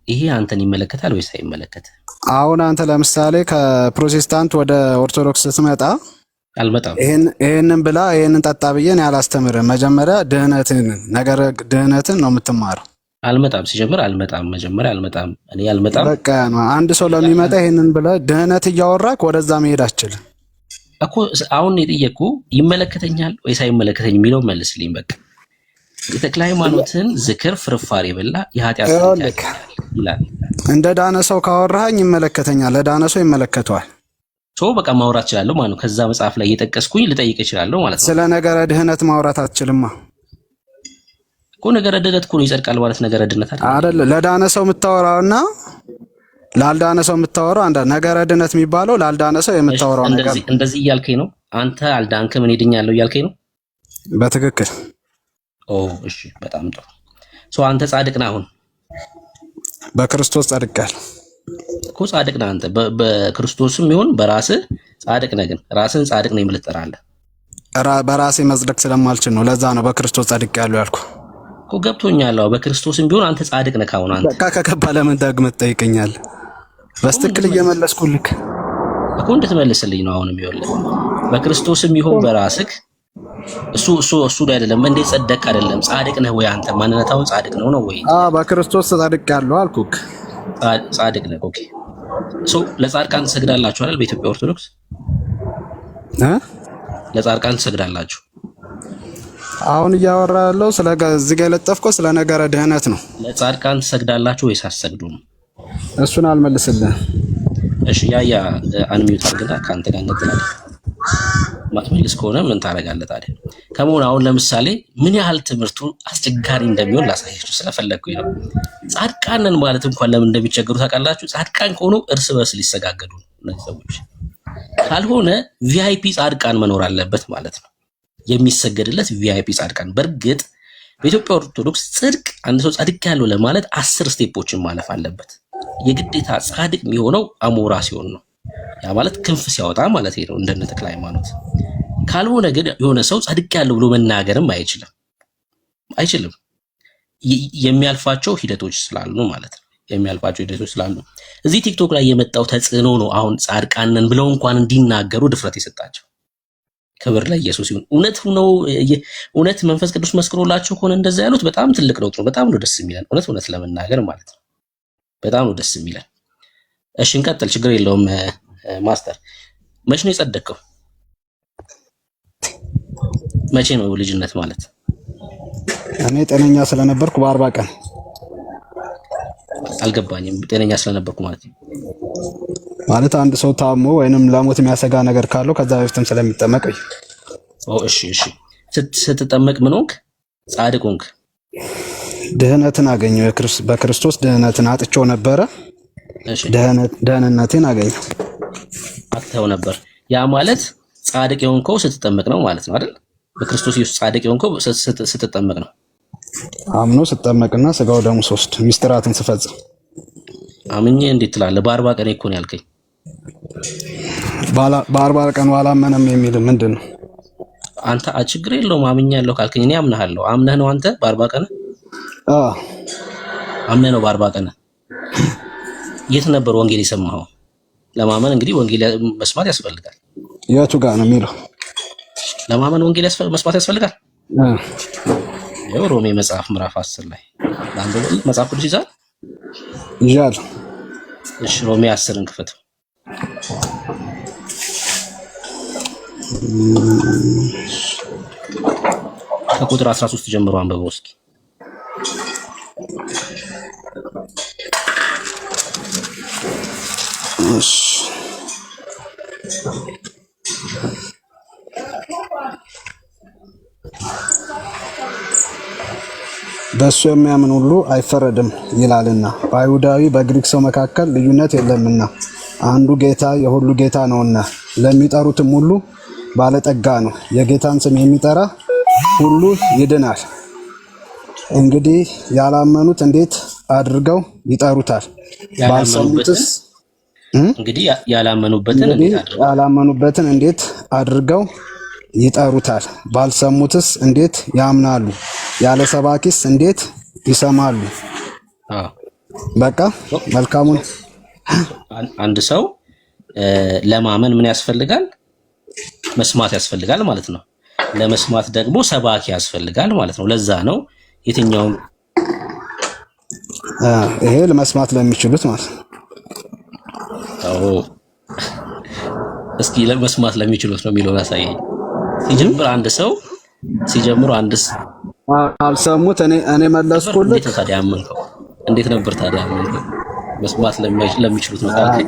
ይሄ አንተን ይመለከታል ወይስ አይመለከትም? አሁን አንተ ለምሳሌ ከፕሮቴስታንት ወደ ኦርቶዶክስ ስትመጣ አልመጣም ይሄንን ብላ ይሄንን ጠጣ ብዬ ነው ያላስተምርም። መጀመሪያ ድህነትን ነው የምትማረው። አልመጣም ሲጀምር አልመጣም መጀመሪያ አልመጣም እኔ አልመጣም። በቃ ነው አንድ ሰው ለሚመጣ ይሄንን ብላ ድህነት እያወራክ ወደዛ መሄድ አትችልም እኮ። አሁን የጠየቁ ይመለከተኛል ወይስ አይመለከተኝም የሚለው መልስልኝ። በቃ የተክለ ሃይማኖትን ዝክር ፍርፋሪ የበላ የኃጢአት ይላል። እንደ ዳነ ሰው ካወራኸኝ ይመለከተኛል፣ ለዳነ ሰው ይመለከተዋል። በቃ ማውራት እችላለሁ ማለት ነው። ከዛ መጽሐፍ ላይ እየጠቀስኩኝ ልጠይቅ እችላለሁ ማለት ነው። ስለ ነገረ ድህነት ማውራት አትችልማ እኮ። ነገረ ድህነት እኮ ነው ይጸድቃል ማለት ነገረ ድህነት አይደል? ለዳነ ሰው የምታወራውና ላልዳነ ሰው የምታወራው አንድ ነገረ ድህነት የሚባለው ላልዳነ ሰው የምታወራው ነገር። እንደዚህ እያልከኝ ነው አንተ? አልዳንክም እኔ ድኛለሁ እያልከኝ ነው? በትክክል። እሺ በጣም ጥሩ። አንተ ጻድቅ ነህ አሁን? በክርስቶስ ጸድቃለሁ እኮ። ጻድቅ ነህ አንተ በክርስቶስም ይሁን በራስህ ጻድቅ ነህ። ግን ራስህን ጻድቅ ነኝ የምልህ ትጠራለህ። በራሴ መጽደቅ ስለማልችል ነው። ለዛ ነው በክርስቶስ ጸድቃለሁ ያልኩህ እኮ። ገብቶኛል። በክርስቶስም ቢሆን አንተ ጻድቅ ነህ አሁን። አንተ በቃ ከገባ ለምን ደግመህ ትጠይቀኛለህ? በስትክክል እየመለስኩልህ እኮ እንድትመልስልኝ ነው። አሁንም ይኸውልህ በክርስቶስም ይሁን በራስህ እሱ አይደለም እንዴ ጸደቅ አይደለም። ጻድቅ ነህ ወይ አንተ? ማንነታውን ጻድቅ ነው ወይ? በክርስቶስ ጸድቃለሁ አልኩህ። ጻድቅ ነህ። ኦኬ። ለጻድቃን ትሰግዳላችሁ አይደል? በኢትዮጵያ ኦርቶዶክስ ለጻድቃን ትሰግዳላችሁ? አሁን እያወራ ያለው ስለ እዚህ ጋር የለጠፍከው ስለ ነገረ ድህነት ነው። ለጻድቃን ትሰግዳላችሁ ወይስ አትሰግዱም? እሱን አልመልስልህ። እሺ ያያ አንሚዩት አድርግና ካንተ ጋር እንቀጥላለን። ማትመልስ ከሆነ ምን ታደርጋለህ ታዲያ? ከመሆን አሁን ለምሳሌ ምን ያህል ትምህርቱ አስቸጋሪ እንደሚሆን ላሳያችሁ ስለፈለግኩኝ ነው። ጻድቃንን ማለት እንኳን ለምን እንደሚቸገሩ ታውቃላችሁ? ጻድቃን ከሆኑ እርስ በርስ ሊሰጋገዱ ነው። እነዚህ ሰዎች። ካልሆነ ቪአይፒ ጻድቃን መኖር አለበት ማለት ነው። የሚሰገድለት ቪአይፒ ጻድቃን። በእርግጥ በኢትዮጵያ ኦርቶዶክስ ጽድቅ አንድ ሰው ጻድቅ ያለው ለማለት 10 ስቴፖችን ማለፍ አለበት። የግዴታ ጻድቅ የሚሆነው አሞራ ሲሆን ነው። ያ ማለት ክንፍ ሲያወጣ ማለት ነው፣ እንደነ ተክለ ሃይማኖት። ካልሆነ ግን የሆነ ሰው ጻድቅ ያለው ብሎ መናገርም አይችልም። የሚያልፋቸው ሂደቶች ስላሉ ማለት ነው። የሚያልፋቸው ሂደቶች ስላሉ እዚህ ቲክቶክ ላይ የመጣው ተጽዕኖ ነው አሁን ጻድቃንን ብለው እንኳን እንዲናገሩ ድፍረት የሰጣቸው። ክብር ለኢየሱስ ይሁን። እውነት መንፈስ ቅዱስ መስክሮላቸው ከሆነ እንደዛ ያሉት በጣም ትልቅ ለውጥ ነው። በጣም ነው ደስ የሚለን እውነት ለመናገር ማለት ነው። በጣም ነው ደስ የሚለን። እሺ እንቀጥል፣ ችግር የለውም። ማስተር መቼ ነው የጸደቀው? መቼ ነው ልጅነት ማለት? እኔ ጤነኛ ስለነበርኩ በ40 ቀን። አልገባኝም። ጤነኛ ስለነበርኩ ማለት አንድ ሰው ታሞ ወይንም ለሞት የሚያሰጋ ነገር ካለው ከዛ በፊትም ስለሚጠመቅ። እሺ ስትጠመቅ ምን ሆንክ? ጻድቅ ሆንክ? ድህነትን አገኘሁ። በክርስቶስ ድህነትን አጥቼው ነበረ። እሺ ደህንነትን አገኘሁ። አጥተው ነበር። ያ ማለት ጻድቅ የሆንከው ስትጠመቅ ነው ማለት ነው አይደል? በክርስቶስ ኢየሱስ ጻድቅ የሆንከው ስትጠመቅ ነው። አምኖ ስጠመቅና ስጋው ደሙ ሶስት ሚስጥራትን ስፈጽም። አምኜ እንዴት ትላለህ? በ40 ቀን እኮ ነው ያልከኝ። በ40 ቀን አላመነም የሚል ምንድን ነው? አንተ ችግር የለውም አምኛለሁ ካልከኝ እኔ አምናለሁ። አምነህ ነው አንተ በ40 ቀን? አምነህ ነው በ40 ቀን። የት ነበር ወንጌል የሰማኸው? ለማመን እንግዲህ ወንጌል መስማት ያስፈልጋል። የቱ ጋር ነው የሚለው? ለማመን ወንጌል መስማት ያስፈልጋል። ሮሜ መጽሐፍ ምዕራፍ 10 ላይ አንዱ መጽሐፍ ቅዱስ ይዛል። እሺ ሮሜ 10ን ክፈት። ከቁጥር 13 ጀምሮ አንብበው እስኪ። እሺ በእሱ የሚያምን ሁሉ አይፈረድም ይላልና በአይሁዳዊ በግሪክ ሰው መካከል ልዩነት የለምና አንዱ ጌታ የሁሉ ጌታ ነውና ለሚጠሩትም ሁሉ ባለጠጋ ነው። የጌታን ስም የሚጠራ ሁሉ ይድናል። እንግዲህ ያላመኑት እንዴት አድርገው ይጠሩታል? ባልሰሙትስ? እንግዲህ ያላመኑበትን እንዴት አድርገው ይጠሩታል? ባልሰሙትስ እንዴት ያምናሉ? ያለ ሰባኪስ እንዴት ይሰማሉ? በቃ መልካሙን አንድ ሰው ለማመን ምን ያስፈልጋል? መስማት ያስፈልጋል ማለት ነው። ለመስማት ደግሞ ሰባኪ ያስፈልጋል ማለት ነው። ለዛ ነው የትኛውም ይሄ ለመስማት ለሚችሉት ማለት ነው። እስኪ ለመስማት ለሚችሉት ነው የሚለው ያሳየኝ። ሲጀምር አንድስ አልሰሙት። እኔ መለስኩልህ። እንዴት ነበር ታዲያ ያመንከው? መስማት ለሚችሉት ነው ካልከኝ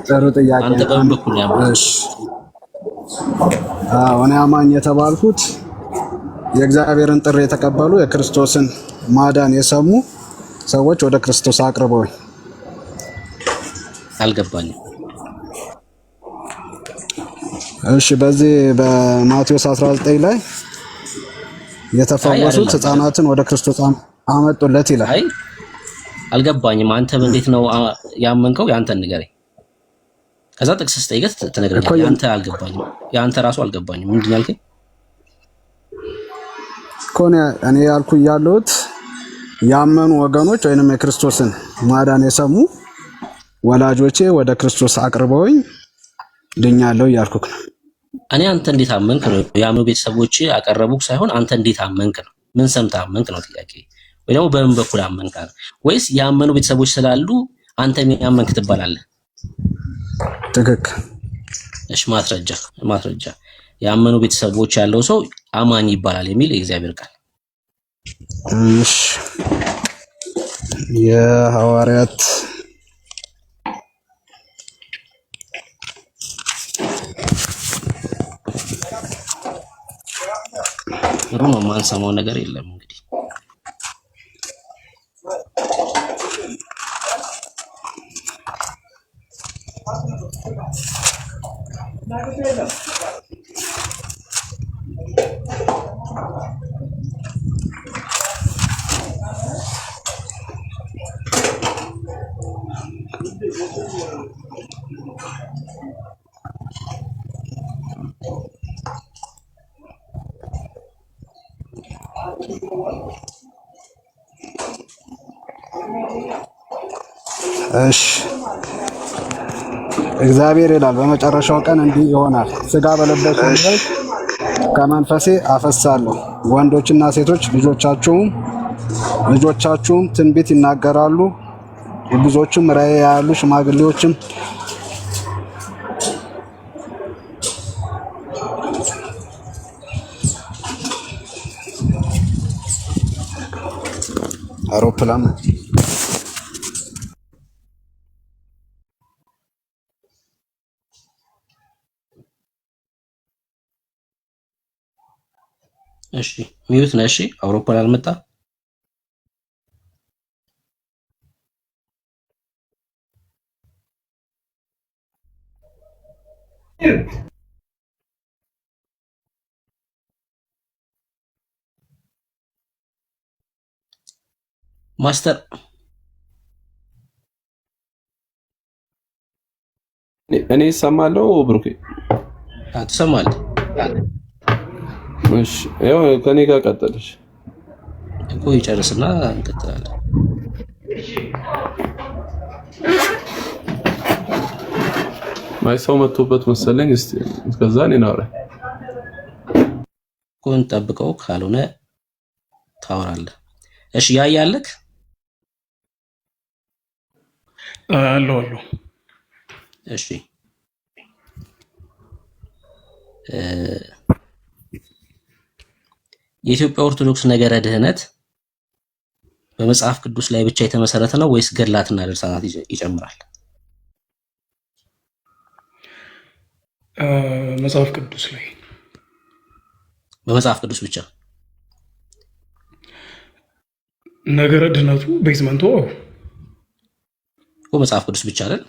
አንተ በምን በኩል ነው ያመንከው? እኔ አማኝ የተባልኩት የእግዚአብሔርን ጥሪ የተቀበሉ የክርስቶስን ማዳን የሰሙ ሰዎች ወደ ክርስቶስ አቅርበው። አልገባኝም። እሺ በዚህ በማቴዎስ 19 ላይ የተፈወሱት ሕፃናትን ወደ ክርስቶስ አመጡለት ይላል። አይ አልገባኝም። አንተም እንዴት ነው ያመንከው? ያንተን ንገረኝ። ከዛ ጥቅስ ስጠይቀህ ትነግረኛለህ። ያንተ አልገባኝም። ያንተ ራሱ አልገባኝም። ምንድን ያልከኝ? እኔ ያልኩ ያለሁት ያመኑ ወገኖች ወይንም የክርስቶስን ማዳን የሰሙ ወላጆቼ ወደ ክርስቶስ አቅርበውኝ ድኛለሁ እያልኩክ ነው። እኔ አንተ እንዴት አመንክ ነው ያመኑ ቤተሰቦች አቀረቡክ ሳይሆን አንተ እንዴት አመንክ ነው። ምን ሰምተህ አመንክ ነው ጥያቄ። ወይ ደግሞ በምን በኩል አመንክ ነው? ወይስ ያመኑ ቤተሰቦች ስላሉ አንተ ያመንክ ትባላለህ? ትክክል። እሺ ማስረጃ ያመኑ ቤተሰቦች ያለው ሰው አማኝ ይባላል የሚል የእግዚአብሔር ቃል። እሺ የሐዋርያት ሮማ ማንሰማው ነገር የለም እንግዲህ እሺ እግዚአብሔር ይላል በመጨረሻው ቀን እንዲህ ይሆናል፣ ስጋ በለበሱ ላይ ከመንፈሴ አፈሳለሁ፣ ወንዶችና ሴቶች ልጆቻችሁም ትንቢት ይናገራሉ፣ ብዙዎችም ራእይ ያያሉ፣ ሽማግሌዎችም አውሮፕላን እሺ ሚዩት ነህ። እሺ አውሮፕላን መጣ። ማስተር እኔ እሰማለሁ ብሩኬ ትሰማለህ? እሺ ያው ከኔ ጋር ቀጠልሽ እኮ ይጨርስና እንቀጥላለን። ማይ ሰው መጥቶበት መሰለኝ። እስቲ እስከዛ እኔን አውራ ኮን ጠብቀው ካልሆነ ታወራለህ። እሺ ያያለክ አሎ እሺ የኢትዮጵያ ኦርቶዶክስ ነገረ ድህነት በመጽሐፍ ቅዱስ ላይ ብቻ የተመሰረተ ነው ወይስ ገድላትና ድርሳናት ይጨምራል? መጽሐፍ ቅዱስ ላይ በመጽሐፍ ቅዱስ ብቻ ነገረ ድህነቱ ቤዝመንቱ እኮ መጽሐፍ ቅዱስ ብቻ አይደል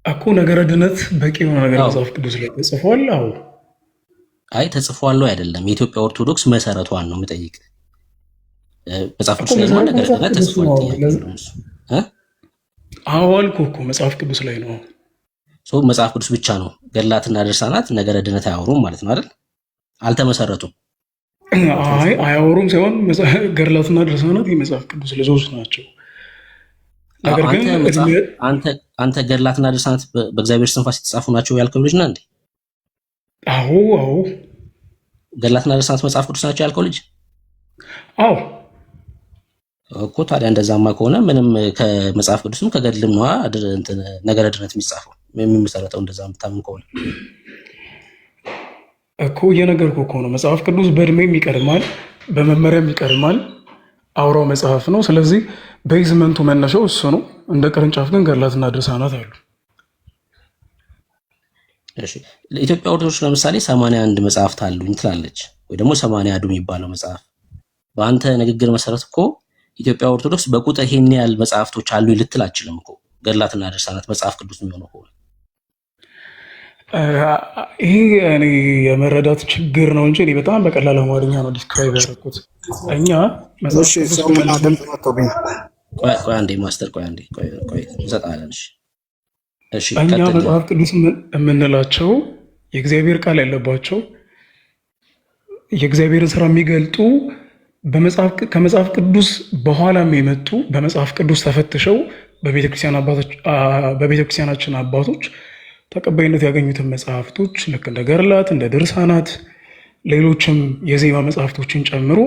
እኮ ነገረ ድህነት በቂ የሆነ ነገር መጽሐፍ ቅዱስ ላይ ተጽፏል። አዎ አይ ተጽፏል ወይ አይደለም? የኢትዮጵያ ኦርቶዶክስ መሰረቷን ነው የምጠይቅ። መጽሐፍ ቅዱስ ላይ ነው ነገረ ድህነት ተጽፏል። አዎ አልኩህ እኮ መጽሐፍ ቅዱስ ላይ ነው። መጽሐፍ ቅዱስ ብቻ ነው ገድላትና ድርሳናት ነገረ ድህነት አያወሩም ማለት ነው አይደል? አልተመሰረቱም። አይ አያወሩም ሳይሆን ገድላትና ድርሳናት የመጽሐፍ ቅዱስ ልጆች ናቸው። ነገር ግን አንተ ገድላትና ድርሳናት በእግዚአብሔር እስትንፋስ የተጻፉ ናቸው ያልከው ልጅ ነህ እንዴ? አዎ ገድላትና ድርሳናት መጽሐፍ ቅዱስ ናቸው ያልከው ልጅ? አዎ እኮ ታዲያ እንደዛማ ከሆነ ምንም ከመጽሐፍ ቅዱስም ከገድልም ነዋ ነገረ ድህነት የሚጻፈው የሚመሰረተው እንደዛ የምታምን ከሆነ እኮ እየነገርኩህ እኮ ነው። መጽሐፍ ቅዱስ በእድሜም ይቀድማል፣ በመመሪያም ይቀድማል። አውራው መጽሐፍ ነው። ስለዚህ ቤዝመንቱ መነሻው እሱ ነው። እንደ ቅርንጫፍ ግን ገድላትና ድርሳናት አሉ። እሺ ለኢትዮጵያ ኦርቶዶክስ ለምሳሌ 81 መጽሐፍት አሉኝ ትላለች፣ ወይ ደግሞ 80 የሚባለው መጽሐፍ። በአንተ ንግግር መሰረት እኮ ኢትዮጵያ ኦርቶዶክስ በቁጥር ይሄን ያህል መጽሐፍቶች አሉኝ ልትል አችልም እኮ ገድላትና ድርሳናት መጽሐፍ ቅዱስ የሚሆነው ከሆነ ይሄ እኔ የመረዳት ችግር ነው እንጂ እኔ በጣም በቀላል አማርኛ ነው ዲስክራይብ ያደረኩት። እኛ ቆይ አንዴ ማስተር ቆይ እንሰጣለን። እሺ እኛ መጽሐፍ ቅዱስ የምንላቸው የእግዚአብሔር ቃል ያለባቸው የእግዚአብሔርን ስራ የሚገልጡ ከመጽሐፍ ቅዱስ በኋላም የመጡ በመጽሐፍ ቅዱስ ተፈትሸው በቤተክርስቲያናችን አባቶች ተቀባይነት ያገኙትን መጽሐፍቶች ልክ እንደ ገድላት፣ እንደ ድርሳናት፣ ሌሎችም የዜማ መጽሐፍቶችን ጨምሮ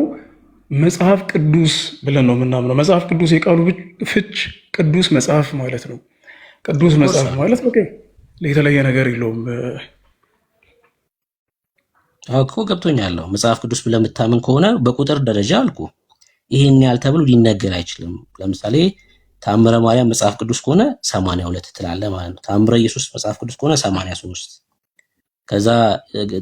መጽሐፍ ቅዱስ ብለን ነው የምናምነው። መጽሐፍ ቅዱስ የቃሉ ፍች ቅዱስ መጽሐፍ ማለት ነው። ቅዱስ መጽሐፍ ማለት በቃ የተለየ ነገር የለውም እኮ ገብቶኛል። መጽሐፍ ቅዱስ ብለህ የምታምን ከሆነ በቁጥር ደረጃ አልኩ ይሄን ያህል ተብሎ ሊነገር አይችልም። ለምሳሌ ታምረ ማርያም መጽሐፍ ቅዱስ ከሆነ 82 ትላለህ ማለት ነው። ታምረ ኢየሱስ መጽሐፍ ቅዱስ ከሆነ 83፣ ከዛ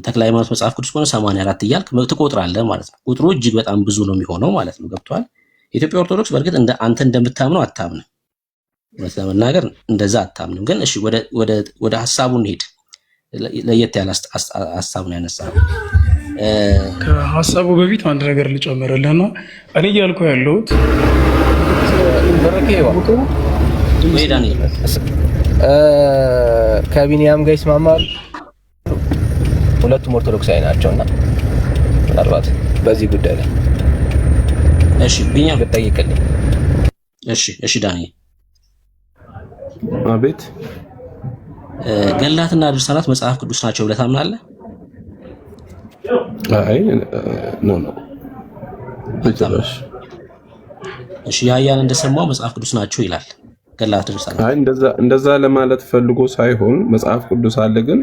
ተክለ ሃይማኖት መጽሐፍ ቅዱስ ከሆነ 84 እያልክ ትቆጥራለህ ማለት ነው። ቁጥሩ እጅግ በጣም ብዙ ነው የሚሆነው ማለት ነው። ገብቷል? የኢትዮጵያ ኦርቶዶክስ በእርግጥ አንተ እንደምታምነው አታምንም። ለመናገር እንደዛ አታምንም። ግን እሺ ወደ ሐሳቡ እንሄድ። ለየት ያለ ሐሳብ ነው ያነሳው። ከሐሳቡ በፊት አንድ ነገር ልጨምርልህና እኔ እያልኩ ያለሁት ከቢኒያም ጋር ይስማማሉ። ሁለቱም ኦርቶዶክሳዊ ናቸውና ምናልባት በዚህ ጉዳይ ላይ እሺ ቢኒያም ብትጠይቅልኝ። እሺ ዳንኤል አቤት። ገላትና ድርሳናት መጽሐፍ ቅዱስ ናቸው ብለህ ታምናለህ? አይ ኖ እሺ ያያን እንደሰማው መጽሐፍ ቅዱስ ናቸው ይላል። ገላት ድርሳናት አይ እንደዛ ለማለት ፈልጎ ሳይሆን መጽሐፍ ቅዱስ አለ ግን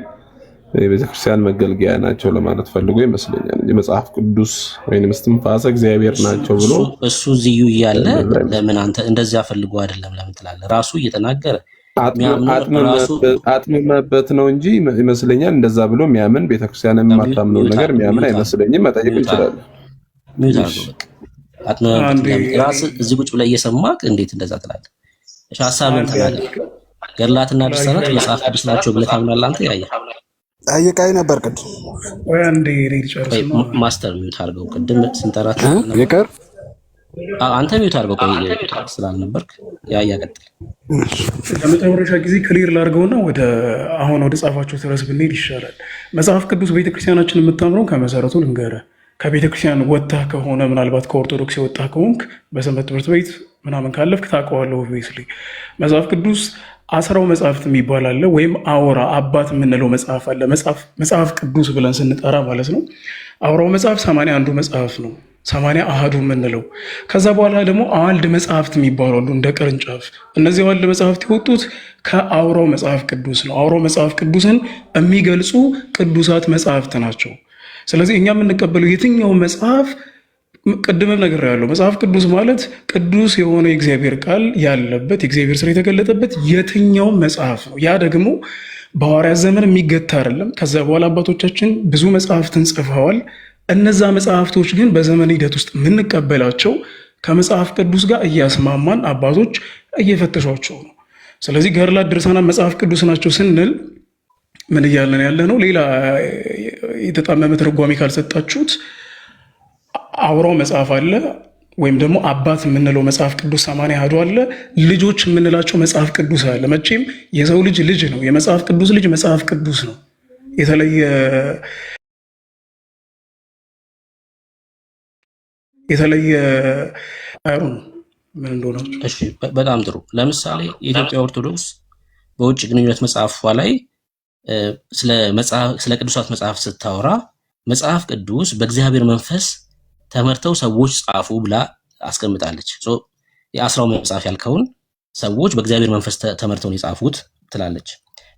የቤተክርስቲያን መገልገያ ናቸው ለማለት ፈልጎ ይመስለኛል። የመጽሐፍ ቅዱስ ወይንም እስትንፋሰ እግዚአብሔር ናቸው ብሎ እሱ ዝዩ እያለ ለምን አንተ እንደዚያ ፈልጎ አይደለም ለምን ትላለህ? ራሱ እየተናገረ አጥምመበት ነው እንጂ ይመስለኛል። እንደዛ ብሎ የሚያምን ቤተክርስቲያን የማታምነው ነገር የሚያምን አይመስለኝም። መጠየቅ እንችላለን። ራስ እዚህ ቁጭ ብለህ እየሰማህ እንዴት እንደዛ ትላለህ? እሺ ሐሳብን ተናገር። ገላትና ድርሳናት መጽሐፍ ቅዱስ ናቸው ብለህ ታምናለህ አንተ? ያያ ጠይቃይ ነበር ቅድም ወይ አንዴ ጨርስ ነው ማስተር ሚውት አድርገው ቅድም ስንጠራት ይቀር አንተ ሚውት አድርገው ቆይ ስላልነበርክ ያያ ቀጥል። ለመጨረሻ ጊዜ ክሊር ላድርገውና አሁን ወደ ጻፋችሁ ድረስ ብንሄድ ይሻላል። መጽሐፍ ቅዱስ ቤተክርስቲያናችን የምታምረው ከመሰረቱ ልንገርህ። ከቤተክርስቲያን ወጣህ ከሆነ ምናልባት ከኦርቶዶክስ የወጣህ ከሆንክ በሰንበት ትምህርት ቤት ምናምን ካለፍክ ታውቀዋለህ። ኦብቪየስሊ መጽሐፍ ቅዱስ አስራው መጽሐፍት የሚባል አለ፣ ወይም አውራ አባት የምንለው መጽሐፍ አለ። መጽሐፍ ቅዱስ ብለን ስንጠራ ማለት ነው። አውራው መጽሐፍ 81 መጽሐፍ ነው፣ 80 አሃዱ የምንለው። ከዛ በኋላ ደግሞ አዋልድ መጽሐፍት የሚባሉ አሉ እንደ ቅርንጫፍ። እነዚህ አዋልድ መጽሐፍት የወጡት ከአውራው መጽሐፍ ቅዱስ ነው። አውራው መጽሐፍ ቅዱስን የሚገልጹ ቅዱሳት መጽሐፍት ናቸው። ስለዚህ እኛ የምንቀበለው የትኛው መጽሐፍ ቅድምም ነገር ያለው መጽሐፍ ቅዱስ ማለት ቅዱስ የሆነ የእግዚአብሔር ቃል ያለበት የእግዚአብሔር ስራ የተገለጠበት የትኛው መጽሐፍ ነው። ያ ደግሞ በሐዋርያት ዘመን የሚገታ አይደለም። ከዛ በኋላ አባቶቻችን ብዙ መጽሐፍትን ጽፈዋል። እነዛ መጽሐፍቶች ግን በዘመን ሂደት ውስጥ የምንቀበላቸው ከመጽሐፍ ቅዱስ ጋር እያስማማን አባቶች እየፈተሿቸው ነው። ስለዚህ ገድላት፣ ድርሳናት መጽሐፍ ቅዱስ ናቸው ስንል ምን እያለን ያለ ነው? ሌላ የተጣመመ ትርጓሜ ካልሰጣችሁት አውራው መጽሐፍ አለ፣ ወይም ደግሞ አባት የምንለው መጽሐፍ ቅዱስ 80 አሐዱ አለ፣ ልጆች የምንላቸው መጽሐፍ ቅዱስ አለ። መቼም የሰው ልጅ ልጅ ነው፣ የመጽሐፍ ቅዱስ ልጅ መጽሐፍ ቅዱስ ነው። የተለየ አይሩን ምን እንደሆነ። እሺ በጣም ጥሩ። ለምሳሌ የኢትዮጵያ ኦርቶዶክስ በውጭ ግንኙነት መጽሐፏ ላይ ስለ ቅዱሳት መጽሐፍ ስታወራ መጽሐፍ ቅዱስ በእግዚአብሔር መንፈስ ተመርተው ሰዎች ጻፉ ብላ አስቀምጣለች። የአስራው መጽሐፍ ያልከውን ሰዎች በእግዚአብሔር መንፈስ ተመርተው ነው የጻፉት ትላለች።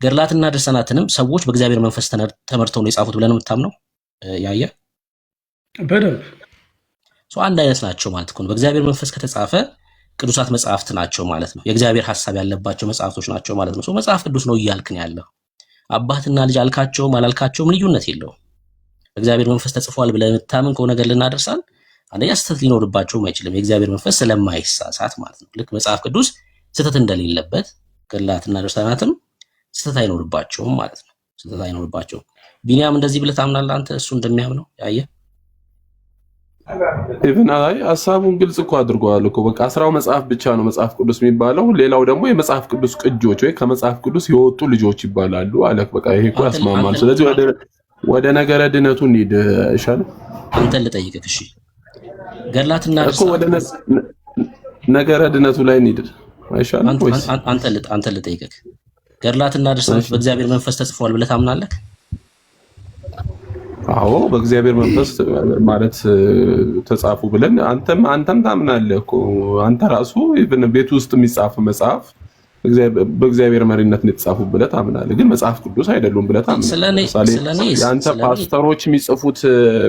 ገድላትና ድርሳናትንም ሰዎች በእግዚአብሔር መንፈስ ተመርተው ነው የጻፉት ብለን የምታምነው? ያየ በደንብ አንድ አይነት ናቸው ማለት ነው። በእግዚአብሔር መንፈስ ከተጻፈ ቅዱሳት መጽሐፍት ናቸው ማለት ነው። የእግዚአብሔር ሐሳብ ያለባቸው መጽሐፍቶች ናቸው ማለት ነው። መጽሐፍ ቅዱስ ነው እያልክን ያለው አባትና ልጅ አልካቸውም አላልካቸውም ልዩነት የለውም። በእግዚአብሔር መንፈስ ተጽፏል ብለን የምታምን ከሆነ ገድልና ድርሳን አንደኛ ስህተት ሊኖርባቸውም አይችልም፣ የእግዚአብሔር መንፈስ ስለማይሳሳት ማለት ነው። ልክ መጽሐፍ ቅዱስ ስህተት እንደሌለበት ገድላትና ድርሳናትም ስህተት አይኖርባቸውም ማለት ነው። ስህተት አይኖርባቸውም። ቢኒያም እንደዚህ ብለህ ታምናለህ አንተ? እሱ እንደሚያምነው ያየ ኢቭን አይ ሐሳቡን ግልጽ እኮ አድርጓል እኮ። በቃ አስራው መጽሐፍ ብቻ ነው መጽሐፍ ቅዱስ የሚባለው፣ ሌላው ደግሞ የመጽሐፍ ቅዱስ ቅጆች ወይ ከመጽሐፍ ቅዱስ የወጡ ልጆች ይባላሉ አለ። በቃ ይሄ እኮ ያስማማል። ስለዚህ ወደ ነገረ ድነቱ እንሂድ ይሻላል። አንተን ልጠይቅህ እሺ። ገድላትና እኮ ወደ ነገረ ድነቱ ላይ እንሂድ አይሻልም ወይስ? አንተን ልጠይቅህ ገድላትና ድርሳናት በእግዚአብሔር መንፈስ ተጽፈዋል ብለህ ታምናለህ? አዎ በእግዚአብሔር መንፈስ ማለት ተጻፉ ብለን አንተም ታምናለህ እኮ። አንተ ራሱ ኢቭን ቤት ውስጥ የሚጻፍ መጽሐፍ በእግዚአብሔር መሪነት ነው የተጻፉ ብለህ ታምናለህ። ግን መጽሐፍ ቅዱስ አይደሉም ብለህ ታምናለህ። የአንተ ፓስተሮች የሚጽፉት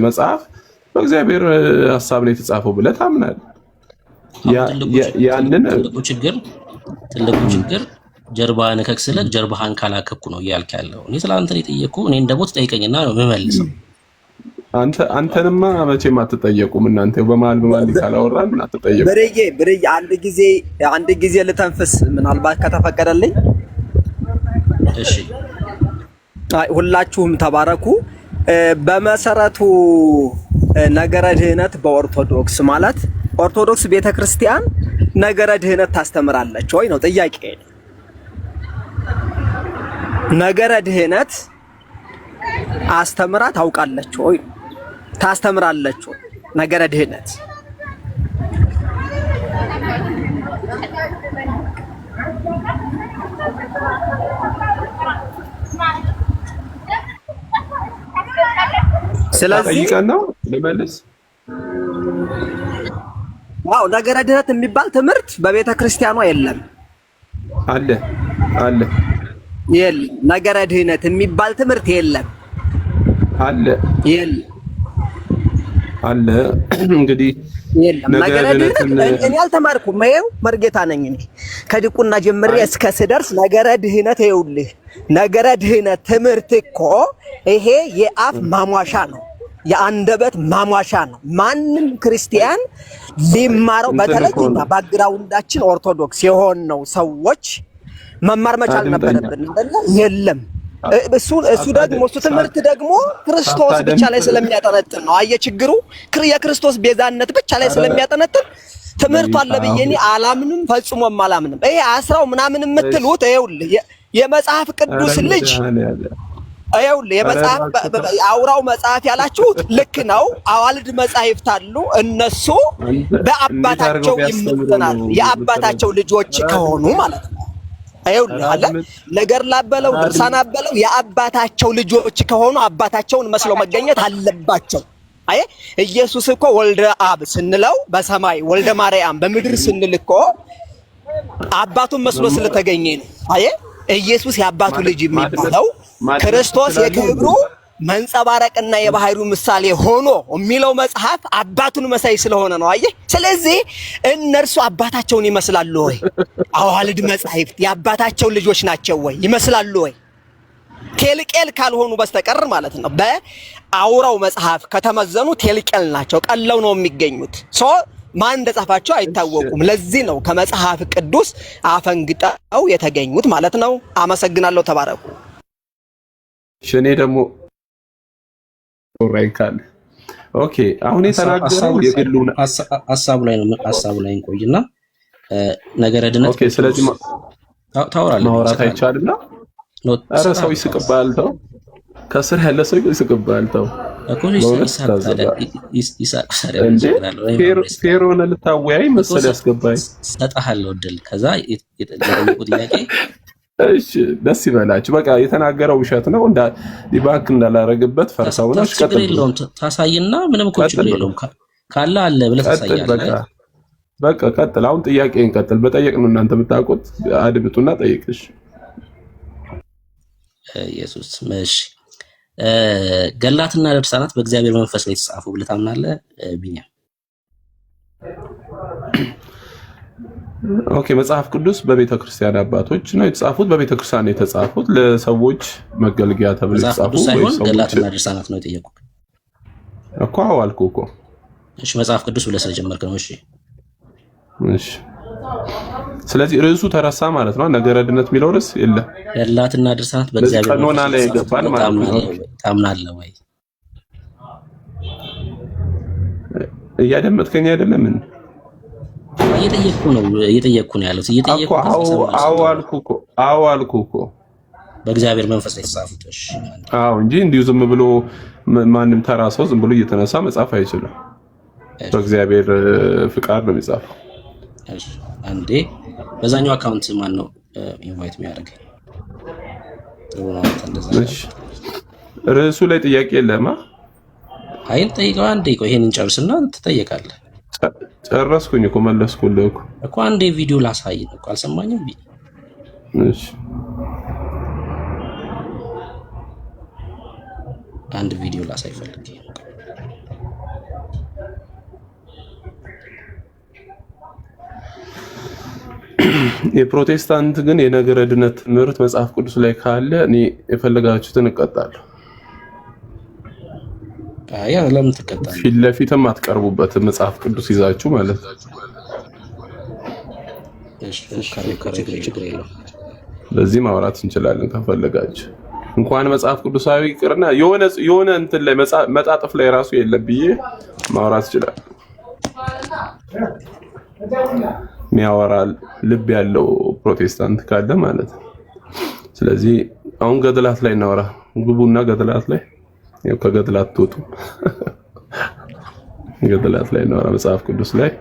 መጽሐፍ በእግዚአብሔር ሐሳብ ነው የተጻፈው ብለህ ታምናለህ። ያንን ትልቁ ችግር ጀርባህን ከክስለህ ጀርባህን ካላከኩ ነው እያልክ ያለው። እኔ ስለ አንተ የጠየቅኩህ እኔን ደግሞ ትጠይቀኝና ነው የምመልሰው። አንተንማ መቼም አትጠየቁም እናንተ በመሀል ካላወራን አትጠየቁም። ብርዬ አንድ ጊዜ ልተንፍስ ምናልባት ከተፈቀደልኝ። እሺ ሁላችሁም ተባረኩ። በመሰረቱ ነገረ ድህነት በኦርቶዶክስ ማለት ኦርቶዶክስ ቤተክርስቲያን ነገረ ድህነት ታስተምራለች ወይ ነው ጥያቄ። ነገረ ድህነት አስተምራ ታውቃለች ወይ? ታስተምራለች ወይ ነገረ ድህነት? ስለዚህ ጠይቀን ነው ልመልስ። ዋው ነገረ ድህነት የሚባል ትምህርት በቤተ ክርስቲያኗ የለም። አለ የለም። ነገረ ድህነት የሚባል ትምህርት የለም። አለ እንግዲህ የለም። ነገረ ድህነት እኔ አልተማርኩም። ይኸው መርጌታ ነኝ እኔ ከድቁና ጀምሬ እስከ ስደርስ ነገረ ድህነት ይኸውልህ፣ ነገረ ድህነት ትምህርት እኮ ይሄ የአፍ ማሟሻ ነው፣ የአንደበት ማሟሻ ነው። ማንም ክርስቲያን ሊማረው በተለይ ባክግራውንዳችን ኦርቶዶክስ የሆነው ሰዎች መማር መቻል ነበረብን አይደለ? የለም። እሱ ትምህርት ደግሞ ክርስቶስ ብቻ ላይ ስለሚያጠነጥን ነው። አየህ ችግሩ የክርስቶስ ቤዛነት ብቻ ላይ ስለሚያጠነጥን ትምህርቱ አለ ብዬ እኔ አላምንም፣ ፈጽሞም አላምንም። ይሄ አስራው ምናምን የምትሉት ይኸውልህ የመጽሐፍ ቅዱስ ልጅ ይኸውልህ የመጽሐፍ አውራው መጽሐፍ ያላችሁት ልክ ነው። አዋልድ መጻሕፍት አሉ፣ እነሱ በአባታቸው ይመዘናሉ። የአባታቸው ልጆች ከሆኑ ማለት ነው። ይኸውልህ አለ ነገር ላበለው ድርሳና በለው የአባታቸው ልጆች ከሆኑ አባታቸውን መስለው መገኘት አለባቸው። አይ ኢየሱስ እኮ ወልደ አብ ስንለው በሰማይ ወልደ ማርያም በምድር ስንል እኮ አባቱን መስሎ ስለተገኘ ነው። አይ ኢየሱስ የአባቱ ልጅ የሚባለው ክርስቶስ የክብሩ መንጸባረቅና የባህሪው ምሳሌ ሆኖ የሚለው መጽሐፍ አባቱን መሳይ ስለሆነ ነው። አየህ፣ ስለዚህ እነርሱ አባታቸውን ይመስላሉ ወይ? አዋልድ መጻሕፍት የአባታቸው ልጆች ናቸው ወይ? ይመስላሉ ወይ? ቴልቄል ካልሆኑ በስተቀር ማለት ነው። በአውራው መጽሐፍ ከተመዘኑ ቴልቄል ናቸው፣ ቀለው ነው የሚገኙት። ማን እንደጻፋቸው አይታወቁም። ለዚህ ነው ከመጽሐፍ ቅዱስ አፈንግጠው የተገኙት ማለት ነው። አመሰግናለሁ። ተባረኩ። እኔ ደግሞ ኦራይካል ኦኬ። አሁን የተናገረው የግሉ ሐሳቡ ላይ እንቆይና ነገረ ድነት ኦኬ። ስለዚህ ታወራለህ፣ ማውራት አይቻልም ነው። ኧረ ሰው ይስቅብሃል፣ ተው። ከስር ያለ ሰው ይስቅብሃል፣ ተው። ፌሮን ልታወያይ መሰል ያስገባኝ ሰጣሃለሁ እድል። ከዛ የጠየቁ ጥያቄ እሺ ደስ ይበላችሁ። በቃ የተናገረው ውሸት ነው። ዲባንክ እንዳላረግበት ፈርሰው ነው። ችግር የለውም ታሳይና፣ ምንም እኮ ችግር የለውም። ካለ አለ ብለህ ታሳያለህ። በቃ ቀጥል። አሁን ጥያቄን ቀጥል። በጠየቅነው እናንተ የምታውቁት አድምጡና ጠይቅሽ። ኢየሱስ መሽ ገላትና ድርሳናት በእግዚአብሔር መንፈስ ነው የተጻፉ ብለህ ታምናለህ ቢኒያም? ኦኬ። መጽሐፍ ቅዱስ በቤተ ክርስቲያን አባቶች ነው የተጻፉት። በቤተ ክርስቲያን ነው የተጻፉት። ለሰዎች መገልገያ ተብሎ የተጻፉ ወይስ ገላትና ድርሳናት ነው የጠየቁት እኮ? አዋልኩ እኮ። እሺ መጽሐፍ ቅዱስ ብለህ ስለጀመርክ ነው። እሺ ስለዚህ ርዕሱ ተረሳ ማለት ነው። ነገረ ድነት የሚለው ርዕስ የለም። ገላትና ድርሳናት በእግዚአብሔር ቀኖና ላይ ገባን ማለት ነው። ታምናለህ ወይ? እያደመጥከኝ አይደለም? ምን እየጠየቅኩ ነው ያለው። አዋልኩ እኮ በእግዚአብሔር መንፈስ ላይ የተጻፉት። እሺ አዎ፣ እንጂ እንዲሁ ዝም ብሎ ማንም ተራ ሰው ዝም ብሎ እየተነሳ መጻፍ አይችልም። በእግዚአብሔር ፍቃድ ነው የሚጻፈው። እሺ አንዴ በዛኛው አካውንት ማን ነው ኢንቫይት የሚያደርገኝ? እሺ ርዕሱ ላይ ጥያቄ የለማ? አይን ጠይቀው። አንዴ ቆይ ይሄንን ጨርስና ትጠየቃለህ። ጨረስኩኝ እኮ መለስኩልህ እኮ አንዴ ቪዲዮ ላሳይ እኮ አልሰማኝም። እሺ አንድ ቪዲዮ ላሳይ ፈልጌ። የፕሮቴስታንት ግን የነገረ ድነት ትምህርት መጽሐፍ ቅዱስ ላይ ካለ እኔ የፈለጋችሁትን እቀጣለሁ። አያ ለምን ትቀጣለህ? ፊት ለፊትም አትቀርቡበት መጽሐፍ ቅዱስ ይዛችሁ ማለት ነው። ችግር የለውም። በዚህ ማውራት እንችላለን ከፈለጋችሁ። እንኳን መጽሐፍ ቅዱሳዊ ይቅርና የሆነ እንትን ላይ መጣጥፍ ላይ ራሱ የለም ብዬ ማውራት ይችላል። ሚያወራ ልብ ያለው ፕሮቴስታንት ካለ ማለት ነው። ስለዚህ አሁን ገድላት ላይ እናወራ። ግቡና ገድላት ላይ ያው ከገድላት ትወጡ ገድላት ላይ እናወራ። መጽሐፍ ቅዱስ ላይ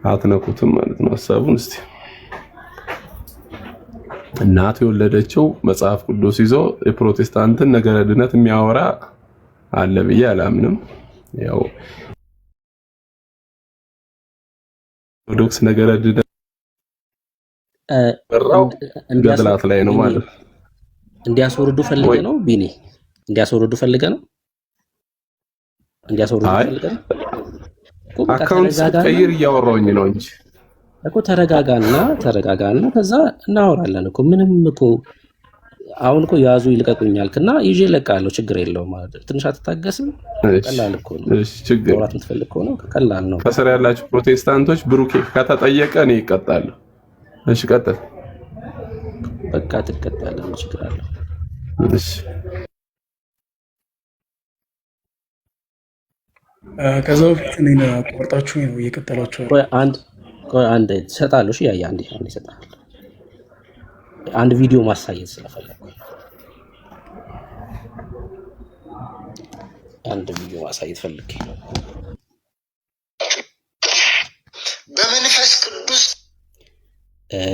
አትነኩትም ማለት ነው ሐሳቡን። እስቲ እናት የወለደችው መጽሐፍ ቅዱስ ይዞ የፕሮቴስታንትን ነገረ ድነት የሚያወራ አለ ብዬ አላምንም። ያው ኦርቶዶክስ ነገረ ድነት ገድላት ላይ ነው ማለት እንዲያስወርዱ ፈልገ ነው ቢኒ እንዲያስወርዱ ፈልገ ነው አካውንት ቀይር እያወራሁኝ ነው እንጂ እኮ ተረጋጋና ከዛ እናወራለን እኮ ምንም እኮ አሁን እኮ ያዙ ይልቀቁኛልክና ይዤ ለቃለሁ ችግር የለውም ማለት ትንሽ አትታገስም ቀላል እኮ ነው እሺ ችግር ወራት የምትፈልግ ከሆነ ቀላል ነው ከሰር ያላችሁ ፕሮቴስታንቶች ብሩኬ ከተጠየቀ እኔ ይቀጣል እሺ ቀጥል በቃ ትቀጣለህ ችግር አለ እሺ ከዛ በፊት እኔን አቋርጣችሁ ነው እየቀጠላችሁ አንድ ሰጣለሁ እሺ ያያ አንድ ይሰጣል አንድ ቪዲዮ ማሳየት ስለፈለኩ አንድ ቪዲዮ ማሳየት ፈልጌ በመንፈስ ቅዱስ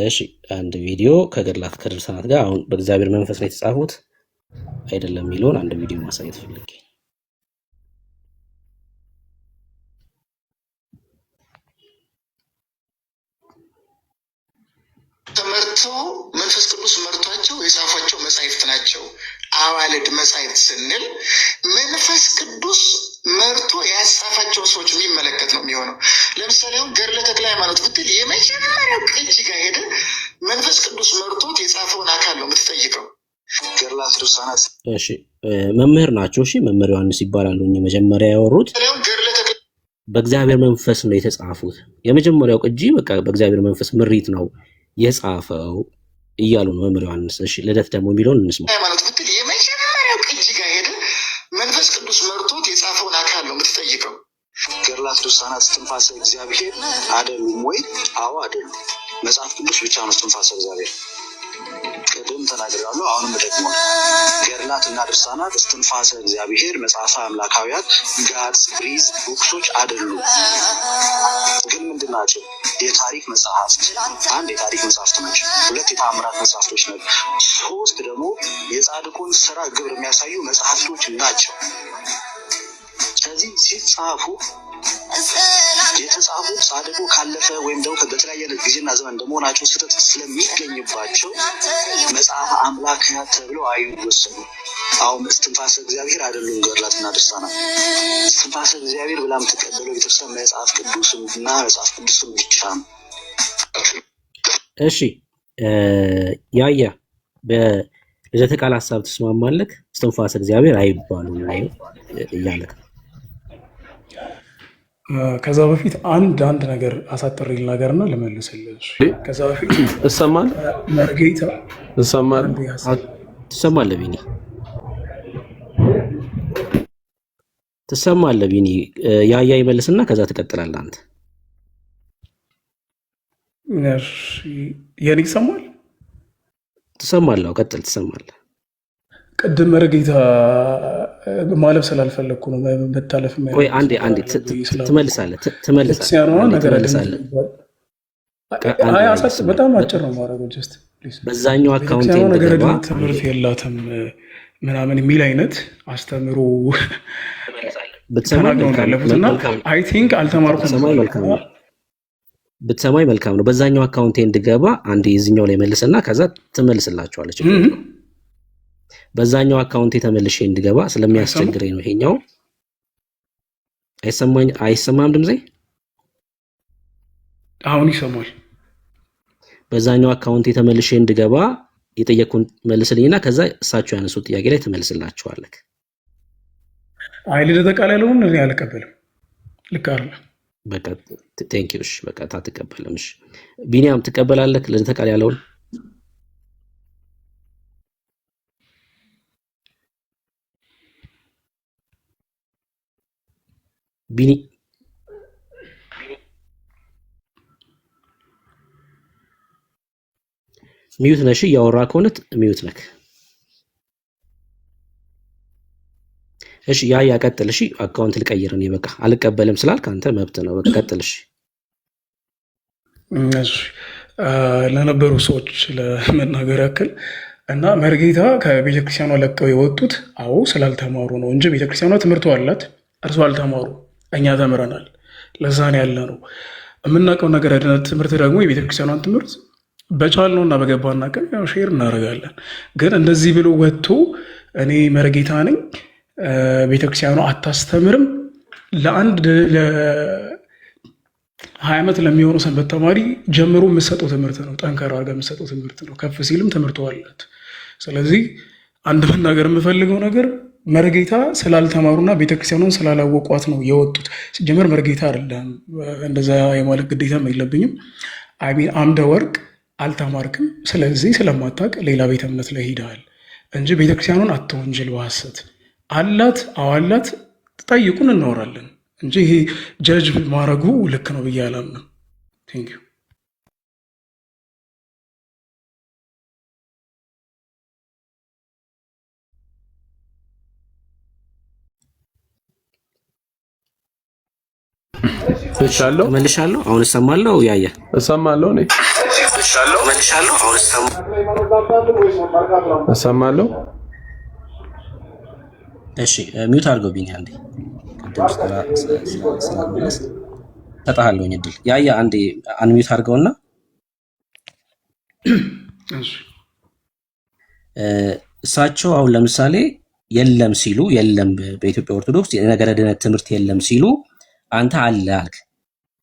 እሺ አንድ ቪዲዮ ከገድላት ከድርሳናት ጋር አሁን በእግዚአብሔር መንፈስ ላይ የተጻፉት አይደለም የሚለውን አንድ ቪዲዮ ማሳየት ፈልጌ ተመርቶ መንፈስ ቅዱስ መርቷቸው የጻፏቸው መጻሕፍት ናቸው። አዋልድ መጻሕፍት ስንል መንፈስ ቅዱስ መርቶ ያጻፋቸው ሰዎች የሚመለከት ነው የሚሆነው። ለምሳሌ አሁን ገድለ ተክለ ሃይማኖት ብትል የመጀመሪያው ቅጂ ጋር ሄደ መንፈስ ቅዱስ መርቶት የጻፈውን አካል ነው የምትጠይቀው። ገድላት ድርሳናት እሺ መምህር ናቸው። እሺ መምህር ዮሐንስ ይባላሉ። መጀመሪያ ያወሩት በእግዚአብሔር መንፈስ ነው የተጻፉት። የመጀመሪያው ቅጂ በቃ በእግዚአብሔር መንፈስ ምሪት ነው የጻፈው እያሉ ነው መምህር ዮሐንስ። እሺ ልደት ደግሞ የሚለውን እንስማ። ሃይማኖት ብትል የመጀመሪያው ቅጂ ጋር ሄደ መንፈስ ቅዱስ መርቶት የጻፈውን አካል ነው የምትጠይቀው። ገድላት ድርሳናት እስትንፋሰ እግዚአብሔር አይደሉም ወይ? አዎ አይደሉም። መጽሐፍ ቅዱስ ብቻ ነው እስትንፋሰ እግዚአብሔር። ቅድም ተናግሬያለሁ፣ አሁንም ደግሞ ገድላት እና ድርሳናት እስትንፋሰ እግዚአብሔር መጽሐፈ አምላካውያን ጋድስ ብሪዝ ቡክሶች አይደሉም። ግን ምንድን ናቸው? የታሪክ መጽሐፍት። አንድ የታሪክ መጽሐፍት ናቸው። ሁለት የተአምራት መጽሐፍቶች ናቸው። ሶስት ደግሞ የጻድቁን ስራ ግብር የሚያሳዩ መጽሐፍቶች ናቸው። ስለዚህ ሲጻፉ የተጻፉት ጻድቁ ካለፈ ወይም ደግሞ በተለያየ ጊዜና ዘመን እንደመሆናቸው ስህተት ስለሚገኝባቸው መጽሐፈ አምላካውያን ተብለው አይወሰኑም። አሁን እስትንፋሰ እግዚአብሔር አይደሉም ገድላትና ድርሳናት። እስትንፋሰ እግዚአብሔር ብላ የምትቀበለው ቤተክርስቲያን መጽሐፍ ቅዱስም እና መጽሐፍ ቅዱስም ብቻ ነው። እሺ ያያ በልደተ ቃል ሀሳብ ትስማማለህ? እስትንፋሰ እግዚአብሔር አይባሉም እያለ ከዛ በፊት አንድ ነገር አሳጥሬ ልናገርና ልመልስልህ። ከዛ በፊት እሰማል መርጌታ እሰማል ትሰማለህ ቢኒ ትሰማለህ ቢኒ ያያ ይመልስና ከዛ ትቀጥላለህ አንተ። የኔ ይሰማል? ትሰማለህ? ቀጥል። ትሰማለህ? ቅድም መርጌታ ማለፍ ስላልፈለግኩ ነው መታለፍ ወይ አንዴ ትመልሳለህ። በጣም አጭር ነው ማድረግ ጀስት በዛኛው አካውንት ነገር ትምህርት የላትም ምናምን የሚል አይነት አስተምሮ ብትሰማኝ መልካም ነው። በዛኛው አካውንቴ እንድገባ አንድ የዚህኛው ላይ መልስና ከዛ ትመልስላችኋለች። በዛኛው አካውንቴ ተመልሼ እንድገባ ስለሚያስቸግረኝ ነው። ይሄኛው አይሰማም ድምጼ? አሁን ይሰማል። በዛኛው አካውንቴ ተመልሼ እንድገባ የጠየቅኩን መልስልኝና ከዛ እሳቸው ያነሱት ጥያቄ ላይ ትመልስላችኋለህ። አይ ልደተቃል ያለውን እኔ አልቀበልም። ልክ አይደለም። በቃ ቴንክ ዩ። እሺ በቃ ታትቀበለም። እሺ ቢኒያም ትቀበላለህ ልደተቃል ያለውን? ቢኒ ሚዩት ነሽ? እያወራ ከሆነ ሚዩት ነክ። እሺ ያ ያቀጥል። እሺ አካውንት ልቀይር እኔ በቃ አልቀበልም ስላልክ አንተ መብት ነው። በቃ ቀጥል። እሺ እሺ ለነበሩ ሰዎች ለመናገር ያክል እና መርጌታ ከቤተክርስቲያኗ ለቀው የወጡት አዎ ስላልተማሩ ነው እንጂ ቤተክርስቲያኗ ትምህርቱ አላት፣ እርሱ አልተማሩ። እኛ ተምረናል። ለዛን ያለ ነው የምናውቀው ነገር ድነት ትምህርት ደግሞ የቤተክርስቲያኗን ትምህርት በቻልነው እና በገባና ቀን ያው ሼር እናደርጋለን። ግን እንደዚህ ብሎ ወጥቶ እኔ መርጌታ ነኝ ቤተክርስቲያኗ አታስተምርም ለአንድ 20 ዓመት ለሚሆኑ ሰንበት ተማሪ ጀምሮ የምሰጠው ትምህርት ነው። ጠንካራ አድርጋ የምሰጠው ትምህርት ነው። ከፍ ሲልም ትምህርቱ አላት። ስለዚህ አንድ መናገር የምፈልገው ነገር መርጌታ ስላልተማሩና ቤተክርስቲያኑን ስላላወቋት ነው የወጡት። ሲጀመር መርጌታ አይደለም፣ እንደዛ የማለት ግዴታም የለብኝም። አይሚን አምደ ወርቅ አልተማርክም፣ ስለዚህ ስለማታውቅ ሌላ ቤተ እምነት ላይ ሄደሃል እንጂ ቤተክርስቲያኑን አትወንጅል በሐሰት። አላት አዋላት ጠይቁን፣ እናወራለን እንጂ ይሄ ጀጅ ማድረጉ ልክ ነው ብዬ አላምንም። ቴንክ ዩ። እሻለሁ መልሻለሁ። አሁን እሰማለሁ። ያየ እሰማለሁ እኔ መልሻለሁ። አሁን እሰማለሁ። እሺ ሚውት አድርገው ቢኒ አንዴ ስላልመለስ ተጣሃለሁኝ እድል ያየ አንዴ አንሚውት አድርገውና እሳቸው አሁን ለምሳሌ የለም ሲሉ የለም በኢትዮጵያ ኦርቶዶክስ የነገረ ድነት ትምህርት የለም ሲሉ አንተ አለ አልክ።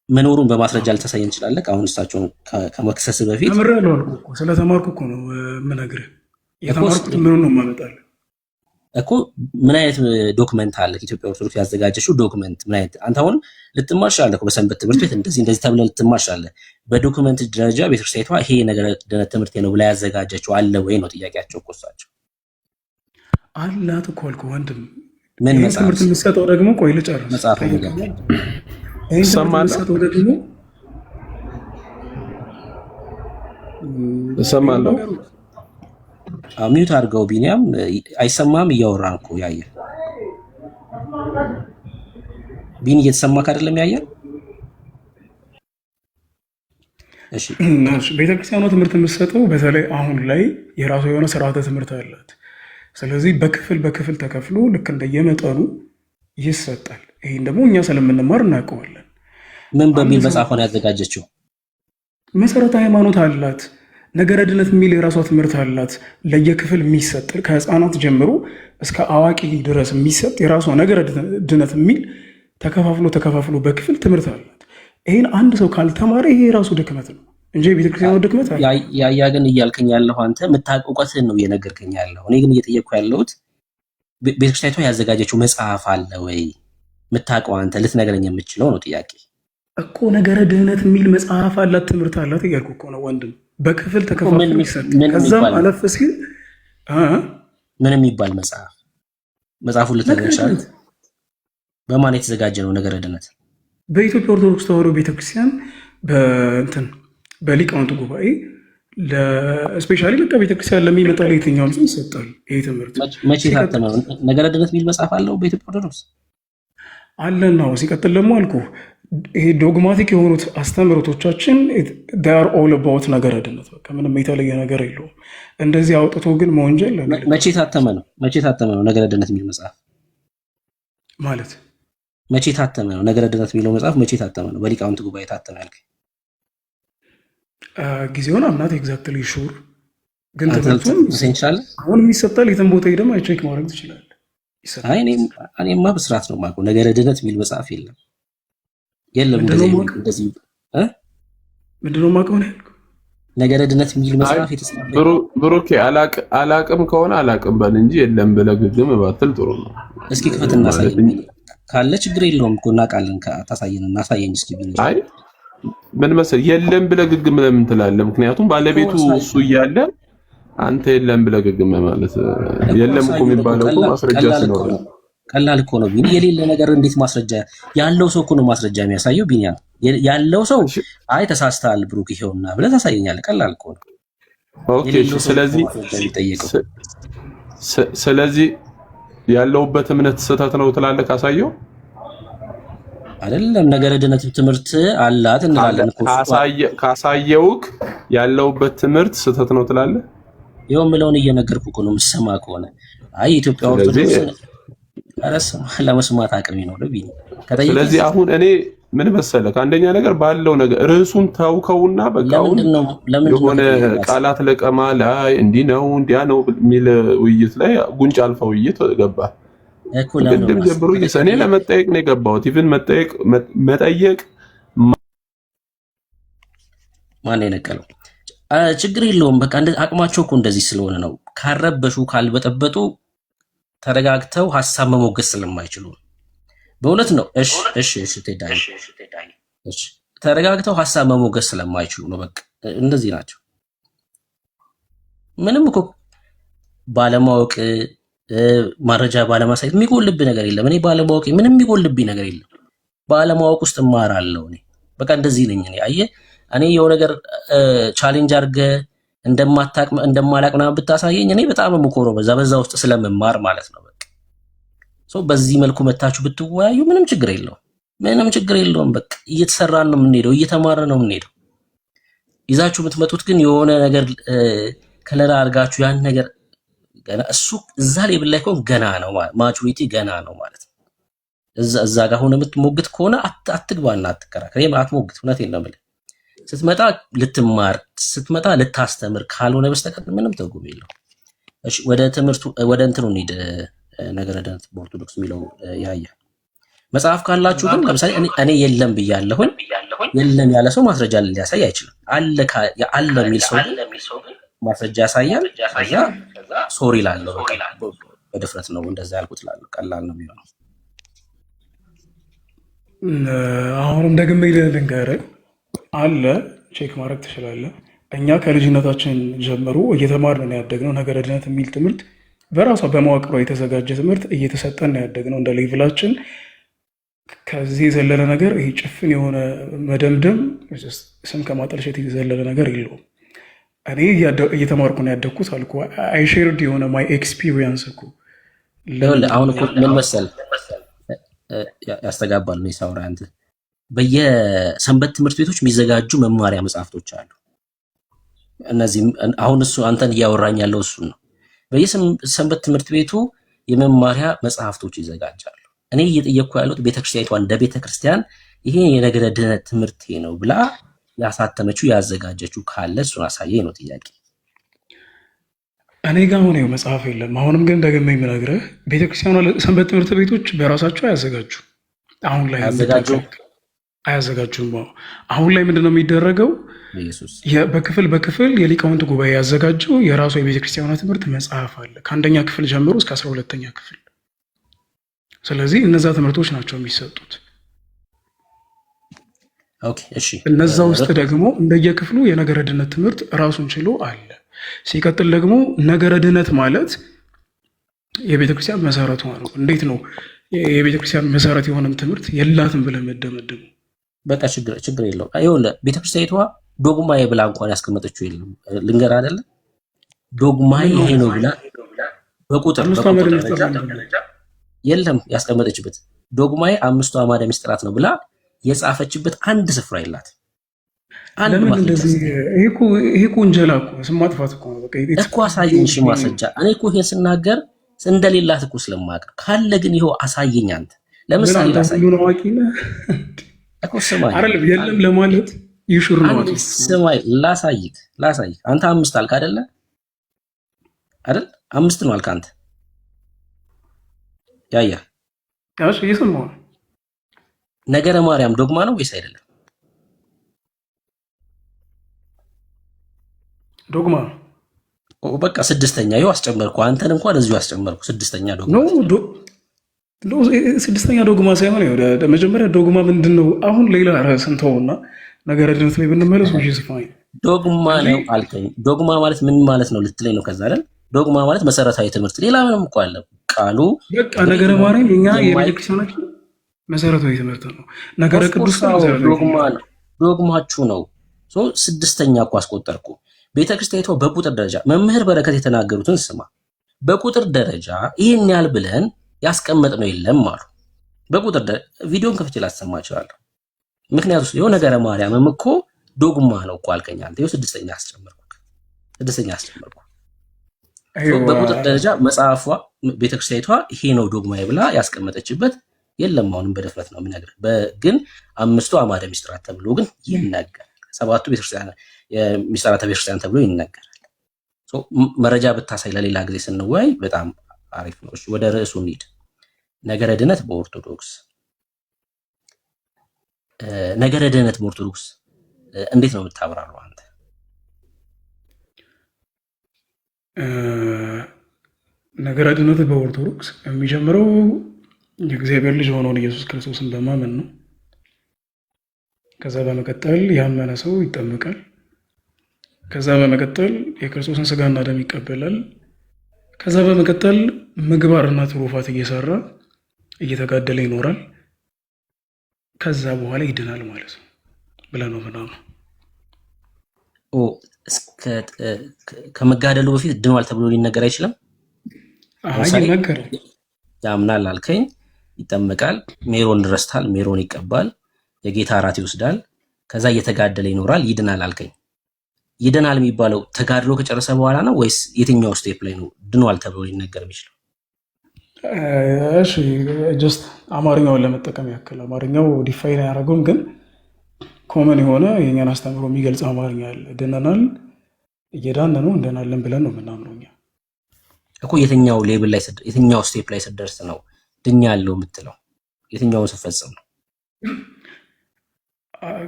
መኖሩን በማስረጃ ልታሳይ እንችላለን። አሁን እሳቸውን ከመክሰስ በፊት ተምሬያለሁ አልኩ እኮ ስለተማርኩ እኮ ነው የምነግርህ። የተማርኩት ምኑን ነው የማመጣልህ እኮ ምን አይነት ዶክመንት አለ? ኢትዮጵያ ኦርቶዶክስ ያዘጋጀችው ዶክመንት ምን አይነት? አንተ አሁን ልትማር ትችላለህ በሰንበት ትምህርት ቤት እንደዚህ ተብለህ ልትማር ትችላለህ። በዶክመንት ደረጃ ቤተክርስቲያኗ ይሄ ነገር ድነት ትምህርት ነው ብላ ያዘጋጀችው አለ ወይ ነው ጥያቄያቸው እኮ እሳቸው። አላት እኮ አልኩህ ወንድም። ምን ይሄን ትምህርት የምትሰጠው ደግሞ ቆይ ልጨርስ። መጽሐፍ ነው ይሄን የምትሰጠው ደግሞ እሰማለሁ። ሚውት አድርገው ቢኒያም። አይሰማም? እያወራን እኮ ያየ ቢኒ እየተሰማክ አይደለም ያየ። እሺ ቤተክርስቲያኗ ትምህርት የምትሰጠው በተለይ አሁን ላይ የራሱ የሆነ ስርዓተ ትምህርት አላት። ስለዚህ በክፍል ተከፍሎ ልክ እንደየመጠኑ ይሰጣል። ይህን ደግሞ እኛ ስለምንማር እናውቀዋለን። ምን በሚል መጽሐፍ ነው ያዘጋጀችው? መሰረተ ሃይማኖት አላት። ነገረ ድነት የሚል የራሷ ትምህርት አላት። ለየክፍል የሚሰጥ ከህፃናት ጀምሮ እስከ አዋቂ ድረስ የሚሰጥ የራሷ ነገረ ድነት የሚል ተከፋፍሎ በክፍል ትምህርት አላት። ይህን አንድ ሰው ካልተማረ ይሄ የራሱ ድክመት ነው እንጂ የቤተክርስቲያኑ ድክመት አለ። ያ ግን እያልከኝ ያለሁ አንተ የምታውቀው እውቀትህን ነው እየነገርከኝ ያለሁ። እኔ ግን እየጠየቅኩ ያለሁት ቤተክርስቲያኗ ያዘጋጀችው መጽሐፍ አለ ወይ? የምታውቀው አንተ ልትነግረኝ የምችለው ነው ጥያቄ እኮ። ነገረ ድህነት የሚል መጽሐፍ አላት፣ ትምህርት አላት እያልኩ እኮ ነው ወንድም። በክፍል ተከፋፍሎ ይሰጥ። ከዛም አለፍ ሲል ምን የሚባል መጽሐፉ ልትነግረኝ ይችላል? በማን የተዘጋጀ ነው ነገረ ድነት? በኢትዮጵያ ኦርቶዶክስ ተዋሕዶ ቤተክርስቲያን በሊቃውንቱ ጉባኤ ስፔሻሊ በቃ ቤተክርስቲያን ለሚመጣ ለየትኛውም ሰው ይሰጣል። ይሄ ትምህርት መቼ ታተመ? ነገረ ድነት የሚል መጽሐፍ አለው በኢትዮጵያ ኦርቶዶክስ አለና። ሲቀጥል ደግሞ አልኩ ይሄ ዶግማቲክ የሆኑት አስተምህሮቶቻችን ር ኦል አባውት ነገረ ድነት በቃ ምንም የተለየ ነገር የለውም። እንደዚህ አውጥቶ ግን መወንጀል መቼ ታተመ ነው ነገረ ድነት የሚል መጽሐፍ ማለት መቼ ታተመ ነው? ነገረ ድነት የሚለው መጽሐፍ መቼ ታተመ ነው? በሊቃውንት ጉባኤ ታተመ ያልከኝ ጊዜውን አምናት ኤግዛክትሊ ሹር ግን ትምህርቱን አሁን የሚሰጣል። የትም ቦታ ሄደም ቼክ ማድረግ ትችላለህ። እኔማ በስርዓት ነው የማውቀው። ነገረ ድነት የሚል መጽሐፍ የለም። ምንድነው የማውቀው ነው ያልኩህ? ነገረ ድነት የሚል መጽሐፍ የተጻፈ ብሩኬ አላቅም ከሆነ አላቅም በል እንጂ የለም ብለህ ግግም ባትል ጥሩ ነው። እስኪ ክፈትና አሳየኝ ካለ ችግር የለውም እኮ እናውቃለን። ታሳየንና አሳየኝ እስኪ ቢል አይ ምን መሰለህ የለም ብለህ ግግም ለምን ትላለህ? ምክንያቱም ባለቤቱ እሱ እያለ አንተ የለም ብለህ ግግም ማለት የለም እኮ የሚባለው እኮ ማስረጃ ሲኖር ቀላል እኮ ነው። ቢኒ የሌለ ነገር እንዴት ማስረጃ ያለው ሰው እኮ ነው ማስረጃ የሚያሳየው። ቢኒያ ያለው ሰው አይ ተሳስተሃል ብሩክ ይሄውና ብለህ ታሳየኛለህ። ቀላል እኮ ነው። ኦኬ ስለዚህ ያለውበት እምነት ስህተት ነው ትላለህ ካሳየው አይደለም ነገረ ድነት ትምህርት አላት እንላለን እኮ ካሳየውክ ያለውበት ትምህርት ስህተት ነው ትላለህ። ይሄው ምለውን እየነገርኩ እኮ ነው የምሰማ ከሆነ አይ ኢትዮጵያ ኦርቶዶክስ አረሰማ ለመስማት አቅም ነው ለቢኒ ከጠየቀ ስለዚህ አሁን እኔ ምን መሰለህ አንደኛ ነገር ባለው ነገር ርዕሱን ታውከውና በቃው የሆነ ቃላት ለቀማ ላይ እንዲህ ነው እንዲያ ነው ሚል ውይይት ላይ ጉንጭ አልፋ ውይይት ገባ እኮ ለምን ጀምሩ እኔ ለመጠየቅ ነው የገባሁት። ኢቭን መጠየቅ ማን የነቀለው ችግር የለውም። በቃ አቅማቸው እኮ እንደዚህ ስለሆነ ነው። ካረበሹ ካልበጠበጡ ተረጋግተው ሐሳብ መሞገስ ስለማይችሉ በእውነት ነው። እሺ ተዳይ እሺ ተረጋግተው ሐሳብ መሞገስ ስለማይችሉ ነው። በቃ እንደዚህ ናቸው። ምንም እኮ ባለማወቅ ማረጃ ባለማሳየት የሚጎልብኝ ነገር የለም። እኔ ባለማወቅ ምንም የሚጎልብኝ ነገር የለም። ባለማወቅ ውስጥ እማራለሁ እኔ በቃ እንደዚህ ነኝ እኔ። አየህ እኔ የሆነ ነገር ቻሌንጅ አድርገ እንደማላቅና ብታሳየኝ እኔ በጣም የምኮረው በዛ ውስጥ ስለምማር ማለት ነው። በቃ ሶ በዚህ መልኩ መታችሁ ብትወያዩ ምንም ችግር የለውም። በቃ እየተሰራን ነው የምንሄደው፣ እየተማረ ነው የምንሄደው። ይዛችሁ የምትመጡት ግን የሆነ ነገር ከለላ አድርጋችሁ ያን ነገር ገና እሱ እዛ ሌብል ላይ ገና ነው ማቹሪቲ ገና ነው ማለት ነው። እዛ ጋር ሆነ የምትሞግት ከሆነ አትግባና አትከራከር። አትሞግት። እውነቴን ነው የምልህ። ስትመጣ ልትማር ስትመጣ ልታስተምር ካልሆነ በስተቀር ምንም ትርጉም የለውም። እሺ ወደ ትምህርቱ ወደ እንትኑ እንሂድ። ነገረ ድነት በኦርቶዶክስ የሚለው ያያ መጽሐፍ ካላችሁ ግን ለምሳሌ እኔ የለም ብያለሁኝ። የለም ያለ ሰው ማስረጃ ሊያሳይ አይችልም። አለ የሚል ሰው ማስረጃ ያሳያል። ከዛ ሶሪ ላለው በድፍረት ነው እንደዛ ያልኩት ላለው ቀላል ነው የሚሆነው። አሁንም ደግሜ ልንገርህ አለ ቼክ ማድረግ ትችላለህ። እኛ ከልጅነታችን ጀምሮ እየተማርን ነው ያደግነው። ነገረ ድነት የሚል ትምህርት በራሷ በመዋቅሯ የተዘጋጀ ትምህርት እየተሰጠን ነው ያደግነው እንደ ሌቭላችን። ከዚህ የዘለለ ነገር ይሄ ጭፍን የሆነ መደምደም ስም ከማጠልሸት የዘለለ ነገር የለውም። እኔ እየተማርኩ ነው ያደግኩት አልኩ። አይ ሼርድ የሆነ ማይ ኤክስፒሪየንስ እኮ አሁን እኮ ምን መሰለህ ያስተጋባል ነው ሳውራ አንተ በየሰንበት ትምህርት ቤቶች የሚዘጋጁ መማሪያ መጽሐፍቶች አሉ። እነዚህ አሁን እሱ አንተን እያወራኝ ያለው እሱ ነው። በየሰንበት ትምህርት ቤቱ የመማሪያ መጽሐፍቶች ይዘጋጃሉ። እኔ እየጠየቅኩ ያለሁት ቤተክርስቲያኒቷ እንደ ቤተክርስቲያን ይሄ የነገረ ድነት ትምህርት ነው ብላ ያሳተመችው ያዘጋጀችው ካለ እሱን አሳየኝ ነው ጥያቄ። እኔ ጋር ሆነ መጽሐፍ የለም። አሁንም ግን ደግሜ የምነግርህ ቤተክርስቲያኗ ሰንበት ትምህርት ቤቶች በራሳቸው አያዘጋጁ። አሁን ላይ አያዘጋጁም። አሁን ላይ ምንድነው የሚደረገው? በክፍል የሊቃውንት ጉባኤ ያዘጋጀው የራሱ የቤተክርስቲያኗ ትምህርት መጽሐፍ አለ ከአንደኛ ክፍል ጀምሮ እስከ 12ኛ ክፍል። ስለዚህ እነዛ ትምህርቶች ናቸው የሚሰጡት። እነዛ ውስጥ ደግሞ እንደየክፍሉ የነገረ ድነት ትምህርት ራሱን ችሎ አለ። ሲቀጥል ደግሞ ነገረ ድነት ማለት የቤተክርስቲያን መሰረቷ ነው። እንዴት ነው የቤተክርስቲያን መሰረት የሆነም ትምህርት የላትም ብለህ መደመደሙ? በቃ ችግር የለውም። ይኸውልህ ቤተክርስቲያኒቷ ዶግማዬ ብላ እንኳን ያስቀመጠችው የለም። ልንገር አይደለ ዶግማዬ ይሄ ነው ብላ በቁጥር የለም ያስቀመጠችበት። ዶግማዬ 5ቱ አዕማደ ምስጢራት ነው ብላ የጻፈችበት አንድ ስፍራ የላት። ለምን እንደዚህ? ይሄ እኮ ወንጀል እኮ ስም ማጥፋት እኮ ነው። በቃ እኮ አሳየኝ እሺ ማስረጃ። እኔ እኮ ይሄን ስናገር እንደሌላት እኮ ስለማቀር ካለ ግን ይሄው አሳየኝ። አንተ ለምሳሌ ሁሉ ነው አዋቂ ነህ እኮ ስማኝ አይደለም የለም ለማለት ይሹር ነው አዋቂ ስማኝ ላሳይክ አንተ 5 አልክ አይደለ 5 ነው አልክ አንተ ያያ እሺ እየሰማሁ ነው። ነገረ ማርያም ዶግማ ነው ወይስ አይደለም? ዶግማ በቃ ስድስተኛ ይኸው አስጨመርኩ። አንተን እንኳን እዚሁ አስጨመርኩ። ስድስተኛ ዶግማ ስድስተኛ ዶግማ ሳይሆን መጀመሪያ ዶግማ ምንድን ነው? አሁን ሌላ ርዕስ እንተውና ነገረ ድነት ላይ ብንመለስ ዶግማ ነው አልከኝ። ዶግማ ማለት ምን ማለት ነው ልትለኝ ነው? ከዛ አይደል ዶግማ ማለት መሰረታዊ ትምህርት፣ ሌላ ምንም እኮ አለ ቃሉ። በቃ ነገረ ማርያም የኛ የቤተክርስቲያናችን መሰረታዊ ትምህርት ነው። ነገረ ቅዱስ ዶግማችሁ ነው። ስድስተኛ እኮ አስቆጠርኩ። ቤተክርስቲያኒቷ በቁጥር ደረጃ መምህር በረከት የተናገሩትን ስማ። በቁጥር ደረጃ ይህን ያህል ብለን ያስቀመጥነው የለም አሉ። በቁጥር ቪዲዮን ከፍቼ ላሰማ እችላለሁ። ምክንያቱም ይኸው ነገረ ማርያምም እኮ ዶግማ ነው እኮ አልከኝ አንተ። ይኸው ስድስተኛ አስጨመርኩ። በቁጥር ደረጃ መጽሐፏ ቤተክርስቲያኒቷ ይሄ ነው ዶግማ ብላ ያስቀመጠችበት የለም። አሁንም በድፍረት ነው የሚነግርህ። ግን 5ቱ አዕማደ ምስጢራት ተብሎ ግን ይነገራል። 7ቱ ቤተክርስቲያን የሚስጥራተ ቤተክርስቲያን ተብሎ ይነገራል። መረጃ ብታሳይ ለሌላ ጊዜ ስንወያይ በጣም አሪፍ ነው። እሺ ወደ ርዕሱ እንሂድ። ነገረ ድነት በኦርቶዶክስ እንዴት ነው የምታብራራው አንተ? ነገረ ድነት በኦርቶዶክስ የሚጀምረው የእግዚአብሔር ልጅ የሆነውን ኢየሱስ ክርስቶስን በማመን ነው። ከዛ በመቀጠል ያመነ ሰው ይጠመቃል። ከዛ በመቀጠል የክርስቶስን ስጋና ደም ይቀበላል። ከዛ በመቀጠል ምግባርና ትሩፋት እየሰራ እየተጋደለ ይኖራል። ከዛ በኋላ ይድናል ማለት ነው ብለን ነው ምናምን። ከመጋደሉ በፊት ድኗል ተብሎ ሊነገር አይችልም? ይነገራል። ያምናል አልከኝ፣ ይጠመቃል፣ ሜሮን ረስታል፣ ሜሮን ይቀባል፣ የጌታ እራት ይወስዳል፣ ከዛ እየተጋደለ ይኖራል፣ ይድናል አልከኝ። ይድናል የሚባለው ተጋድሎ ከጨረሰ በኋላ ነው ወይስ የትኛው ስቴፕ ላይ ነው ድኗል ተብሎ ሊነገር የሚችለው? እሺ ጀስት አማርኛውን ለመጠቀም ያክል አማርኛው ዲፋይን አያደርገውም፣ ግን ኮመን የሆነ የኛን አስተምሮ የሚገልጽ አማርኛ አለ። ድነናል፣ እየዳን ነው፣ እንደናለን ብለን ነው የምናምነው እኛ እኮ። የትኛው ሌብል ላይ የትኛው ስቴፕ ላይ ስትደርስ ነው ድኛለሁ የምትለው? የትኛውን ስትፈጽም ነው?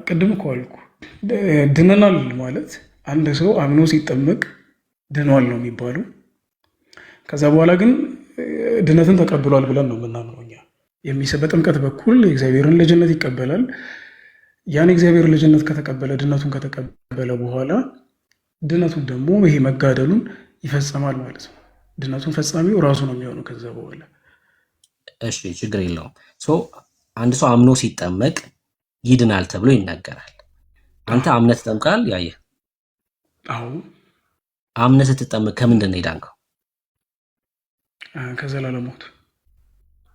ቅድም እኮ አልኩ ድነናል ማለት አንድ ሰው አምኖ ሲጠመቅ ድኗል ነው የሚባለው። ከዛ በኋላ ግን ድነትን ተቀብሏል ብለን ነው የምናምነው እኛ። በጥምቀት በኩል የእግዚአብሔርን ልጅነት ይቀበላል። ያን የእግዚአብሔር ልጅነት ከተቀበለ ድነቱን ከተቀበለ በኋላ ድነቱን ደግሞ ይሄ መጋደሉን ይፈጸማል ማለት ነው። ድነቱን ፈጻሚው ራሱ ነው የሚሆነው ከዛ በኋላ። እሺ ችግር የለውም። አንድ ሰው አምኖ ሲጠመቅ ይድናል ተብሎ ይናገራል። አንተ አምነህ ተጠምቃል? ያየህ? አዎ። አምነህ ስትጠመቅ ከምንድን ነው የዳንከው? ከዘላለም ሞት።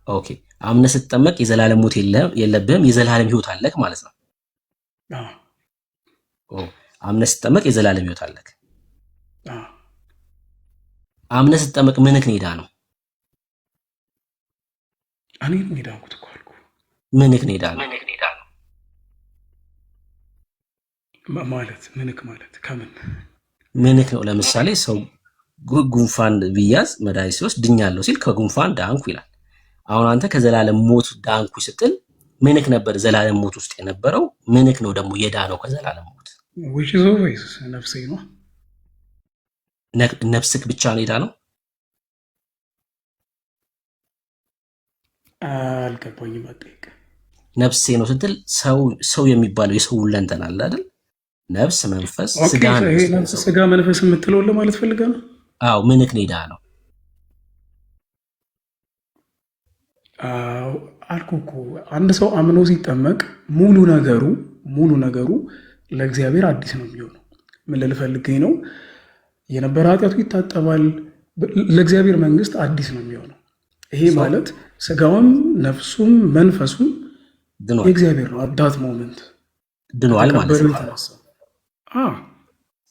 ኦኬ። አምነህ ስትጠመቅ የዘላለም ሞት የለብህም፣ የዘላለም ህይወት አለክ ማለት ነው። አምነህ ስትጠመቅ የዘላለም ህይወት አለክ። አምነህ ስትጠመቅ ምንክ ነው የዳነው? እኔ ነው የዳንኩት እኮ አልኩ። ምንክ ነው የዳነው? ማለት ምንክ ማለት ከምን ምንክ ነው? ለምሳሌ ሰው ጉንፋን ቢያዝ መድኃኒት ሲወስድ ድኛለሁ ሲል ከጉንፋን ዳንኩ ይላል። አሁን አንተ ከዘላለም ሞት ዳንኩ ስትል ምንክ ነበር ዘላለም ሞት ውስጥ የነበረው? ምንክ ነው ደግሞ የዳነው ከዘላለም ሞት? ነፍሴ ነው። ነፍስክ ብቻ ነው የዳነው? አልገባኝም። አጠይቅ ነፍሴ ነው ስትል ሰው የሚባለው የሰው ሁለንተና አለ አይደል? ነፍስ፣ መንፈስ፣ ስጋ ነው። ነፍስ፣ ስጋ፣ መንፈስ የምትለው ለማለት ፈልገህ ነው? አዎ። ምንክ ነው የዳነው? አልኩ እኮ አንድ ሰው አምኖ ሲጠመቅ ሙሉ ነገሩ ለእግዚአብሔር አዲስ ነው የሚሆነው። ምን ልል ፈልገኝ ነው? የነበረ ኃጢአቱ ይታጠባል። ለእግዚአብሔር መንግስት አዲስ ነው የሚሆነው። ይሄ ማለት ስጋውም ነፍሱም መንፈሱም የእግዚአብሔር ነው። አዳት ሞመንት ድኗል ማለት ነው።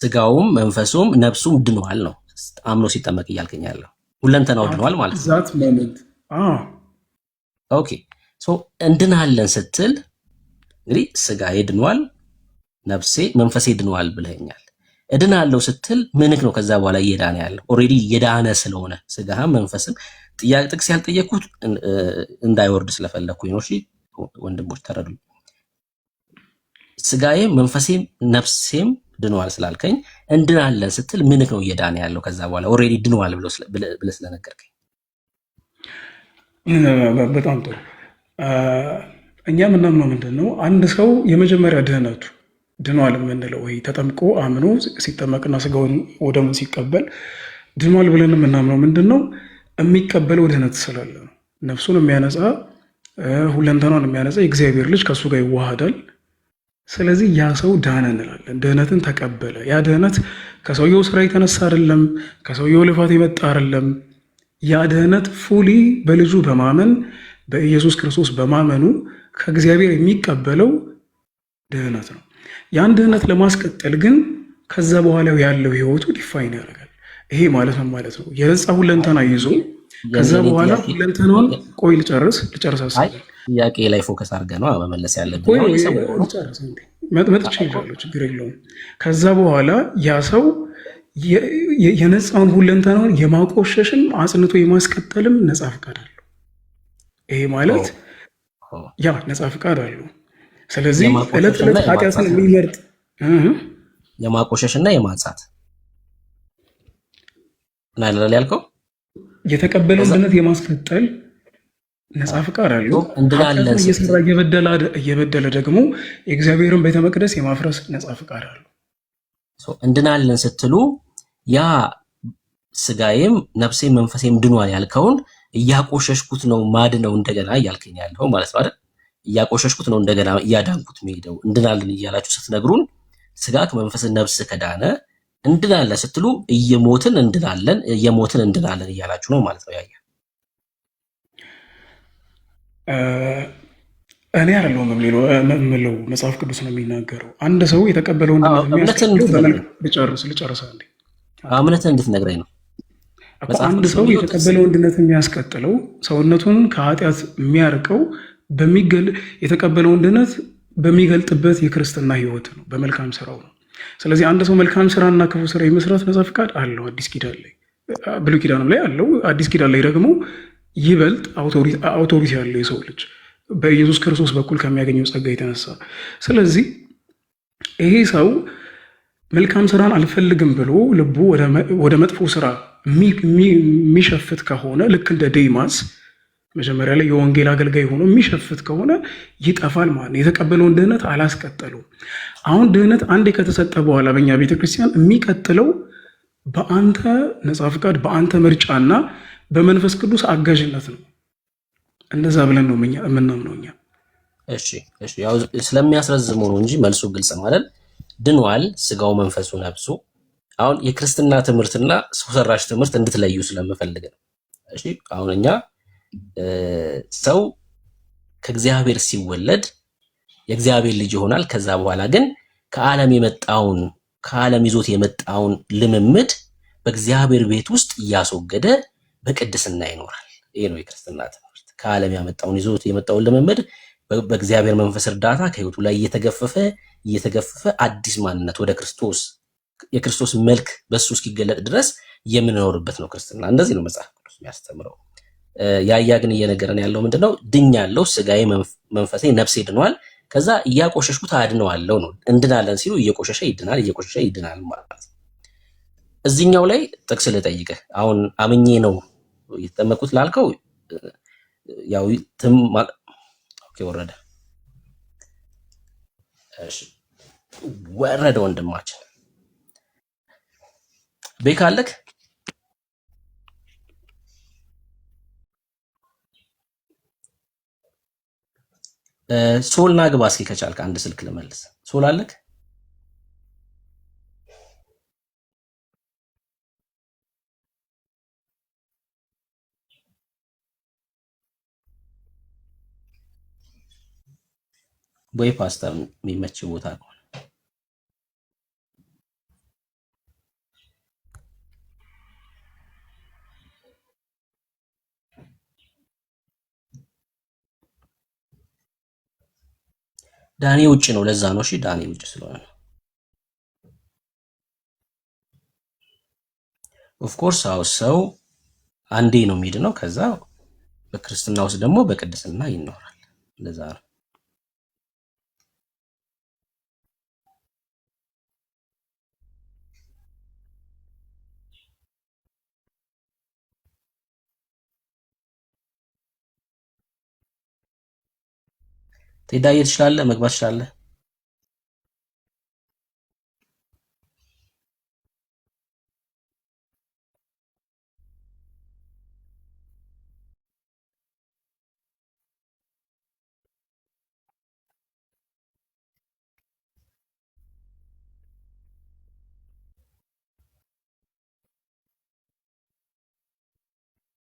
ስጋውም መንፈሱም ነፍሱም ድኗል ነው አምኖ ሲጠመቅ እያልከኝ ያለው። ሁለንተናው ድኗል ማለት ነው። ዛት ሞመንት ኦኬ። እንድናለን ስትል እንግዲህ ስጋዬ ድኗል፣ ነፍሴ መንፈሴ ድኗል ብለኛል። እድናለሁ ስትል ምንክ ነው ከዛ በኋላ እየዳነ ያለው? ኦልሬዲ የዳነ ስለሆነ ስጋህም መንፈስም። ጥቅስ ያልጠየቅኩት እንዳይወርድ ስለፈለግኩኝ ነው። እሺ ወንድሞች ተረዱ። ስጋዬም መንፈሴም ነፍሴም ድኗል ስላልከኝ እንድናለን ስትል ምን ነው እየዳነ ያለው? ከዛ በኋላ ኦልሬዲ ድኗል ብለህ ስለነገርከኝ በጣም ጥሩ። እኛ ምናምነው ምንድን ነው አንድ ሰው የመጀመሪያ ድህነቱ ድኗል የምንለው ወይ ተጠምቆ አምኖ ሲጠመቅና ስጋውን ወደሙን ሲቀበል ድኗል ብለን የምናምነው ምንድን ነው የሚቀበለው ድህነት ስላለ ነው። ነፍሱን የሚያነጻ ሁለንተናውን የሚያነጻ የእግዚአብሔር ልጅ ከእሱ ጋር ይዋሃዳል። ስለዚህ ያ ሰው ዳነ እንላለን። ድህነትን ተቀበለ። ያ ድህነት ከሰውየው ስራ የተነሳ አይደለም፣ ከሰውየው ልፋት የመጣ አይደለም። ያ ድህነት ፉሊ በልጁ በማመን በኢየሱስ ክርስቶስ በማመኑ ከእግዚአብሔር የሚቀበለው ድህነት ነው። ያን ድህነት ለማስቀጠል ግን ከዛ በኋላ ያለው ህይወቱ ዲፋይን ያደርጋል። ይሄ ማለት ነው ማለት ነው የነጻ ሁለንተና ይዞ ከዛ በኋላ ሁለንተናውን ቆይ ልጨርስ አስበል ጥያቄ ላይ ፎከስ አድርገህ ነው መመለስ ያለብን። መጥመጥ ይችላል፣ ችግር የለውም። ከዛ በኋላ ያ ሰው የነጻውን ሁለንተናውን የማቆሸሽም አጽንቶ የማስቀጠልም ነጻ ፍቃድ አለው። ይሄ ማለት ያ ነጻ ፍቃድ አለው። ስለዚህ ዕለት ዕለት ኃጢአትን የሚመርጥ የማቆሸሽና የማንጻት ምን አለ ያልከው የተቀበለውን ድነት የማስቀጠል ነጻ ፍቃድ አለው። ኃጢአትን እየሰራ እየበደለ ደግሞ የእግዚአብሔርን ቤተ መቅደስ የማፍረስ ነጻ ፍቃድ አለው። እንድናለን ስትሉ ያ ስጋዬም ነፍሴም መንፈሴም ድኗል ያልከውን እያቆሸሽኩት ነው ማድነው እንደገና እያልከኝ ያለው ማለት ነው አይደል? እያቆሸሽኩት ነው እንደገና እያዳንኩት መሄደው እንድናለን እያላችሁ ስትነግሩን ስጋ ከመንፈስ ነፍስ ከዳነ እንድናለን ስትሉ እየሞትን እንድናለን እያላችሁ ነው ማለት ነው። ያያ እኔ አይደለሁም የምለው መጽሐፍ ቅዱስ ነው የሚናገረው። አንድ ሰው የተቀበለውን ልጨርስ አንዴ እምነትን እንድትነግረኝ ነው። አንድ ሰው የተቀበለውን ድነት የሚያስቀጥለው ሰውነቱን ከኃጢአት የሚያርቀው የተቀበለውን ድነት በሚገልጥበት የክርስትና ህይወት ነው፣ በመልካም ስራው ነው። ስለዚህ አንድ ሰው መልካም ስራና ክፉ ስራ የመስራት ነጻ ፍቃድ አለው። አዲስ ኪዳን ላይ ብሉይ ኪዳንም ላይ አለው። አዲስ ኪዳን ላይ ደግሞ ይበልጥ አውቶሪቲ ያለው የሰው ልጅ በኢየሱስ ክርስቶስ በኩል ከሚያገኘው ጸጋ የተነሳ። ስለዚህ ይሄ ሰው መልካም ስራን አልፈልግም ብሎ ልቡ ወደ መጥፎ ስራ የሚሸፍት ከሆነ ልክ እንደ ዴማስ መጀመሪያ ላይ የወንጌል አገልጋይ ሆኖ የሚሸፍት ከሆነ ይጠፋል ማለት ነው። የተቀበለውን ድህነት አላስቀጠሉም። አሁን ድህነት አንዴ ከተሰጠ በኋላ በእኛ ቤተክርስቲያን የሚቀጥለው በአንተ ነጻ ፍቃድ፣ በአንተ ምርጫና በመንፈስ ቅዱስ አጋዥነት ነው። እንደዛ ብለን ነው የምናምነው እኛ። እሺ ያው ስለሚያስረዝመው ነው እንጂ መልሱ ግልጽ ነው አይደል? ድኗል ስጋው መንፈሱ ነፍሱ። አሁን የክርስትና ትምህርትና ሰው ሰራሽ ትምህርት እንድትለዩ ስለምፈልግ ነው። እሺ አሁን እኛ ሰው ከእግዚአብሔር ሲወለድ የእግዚአብሔር ልጅ ይሆናል። ከዛ በኋላ ግን ከዓለም ይዞት የመጣውን ልምምድ በእግዚአብሔር ቤት ውስጥ እያስወገደ በቅድስና ይኖራል። ይሄ ነው የክርስትና ትምህርት። ከዓለም ይዞት የመጣውን ልምምድ በእግዚአብሔር መንፈስ እርዳታ ከህይወቱ ላይ እየተገፈፈ አዲስ ማንነት ወደ የክርስቶስ መልክ በሱ እስኪገለጥ ድረስ የምንኖርበት ነው ክርስትና። እንደዚህ ነው መጽሐፍ ቅዱስ የሚያስተምረው። ያያ ግን እየነገረን ያለው ምንድነው? ድኛለሁ፣ ስጋዬ መንፈሴ ነፍሴ ድኗል፣ ከዛ እያቆሸሽኩት አድነዋለሁ ነው። እንድናለን ሲሉ እየቆሸሸ ይድናል ማለት ነው። እዚህኛው ላይ ጥቅስ ልጠይቅህ። አሁን አምኜ ነው የተጠመቁት ላልከው ያው ወረደ። እሺ ወረደ ወንድማችን ቤት አለክ? ሶል ና ግባ እስኪ ከቻልክ አንድ ስልክ ልመልስ። ሶል አለክ? ወይ ፓስተር የሚመች ቦታ ነው። ዳኒ ውጭ ነው፣ ለዛ ነው። እሺ ዳኒ ውጭ ስለሆነ ነው። ኦፍ ኮርስ ሰው አንዴ ነው የሚድነው። ከዛ በክርስትና ውስጥ ደግሞ በቅድስና ይኖራል። ለዛ ነው ቴዳዬ ትችላለህ፣ መግባት ትችላለህ።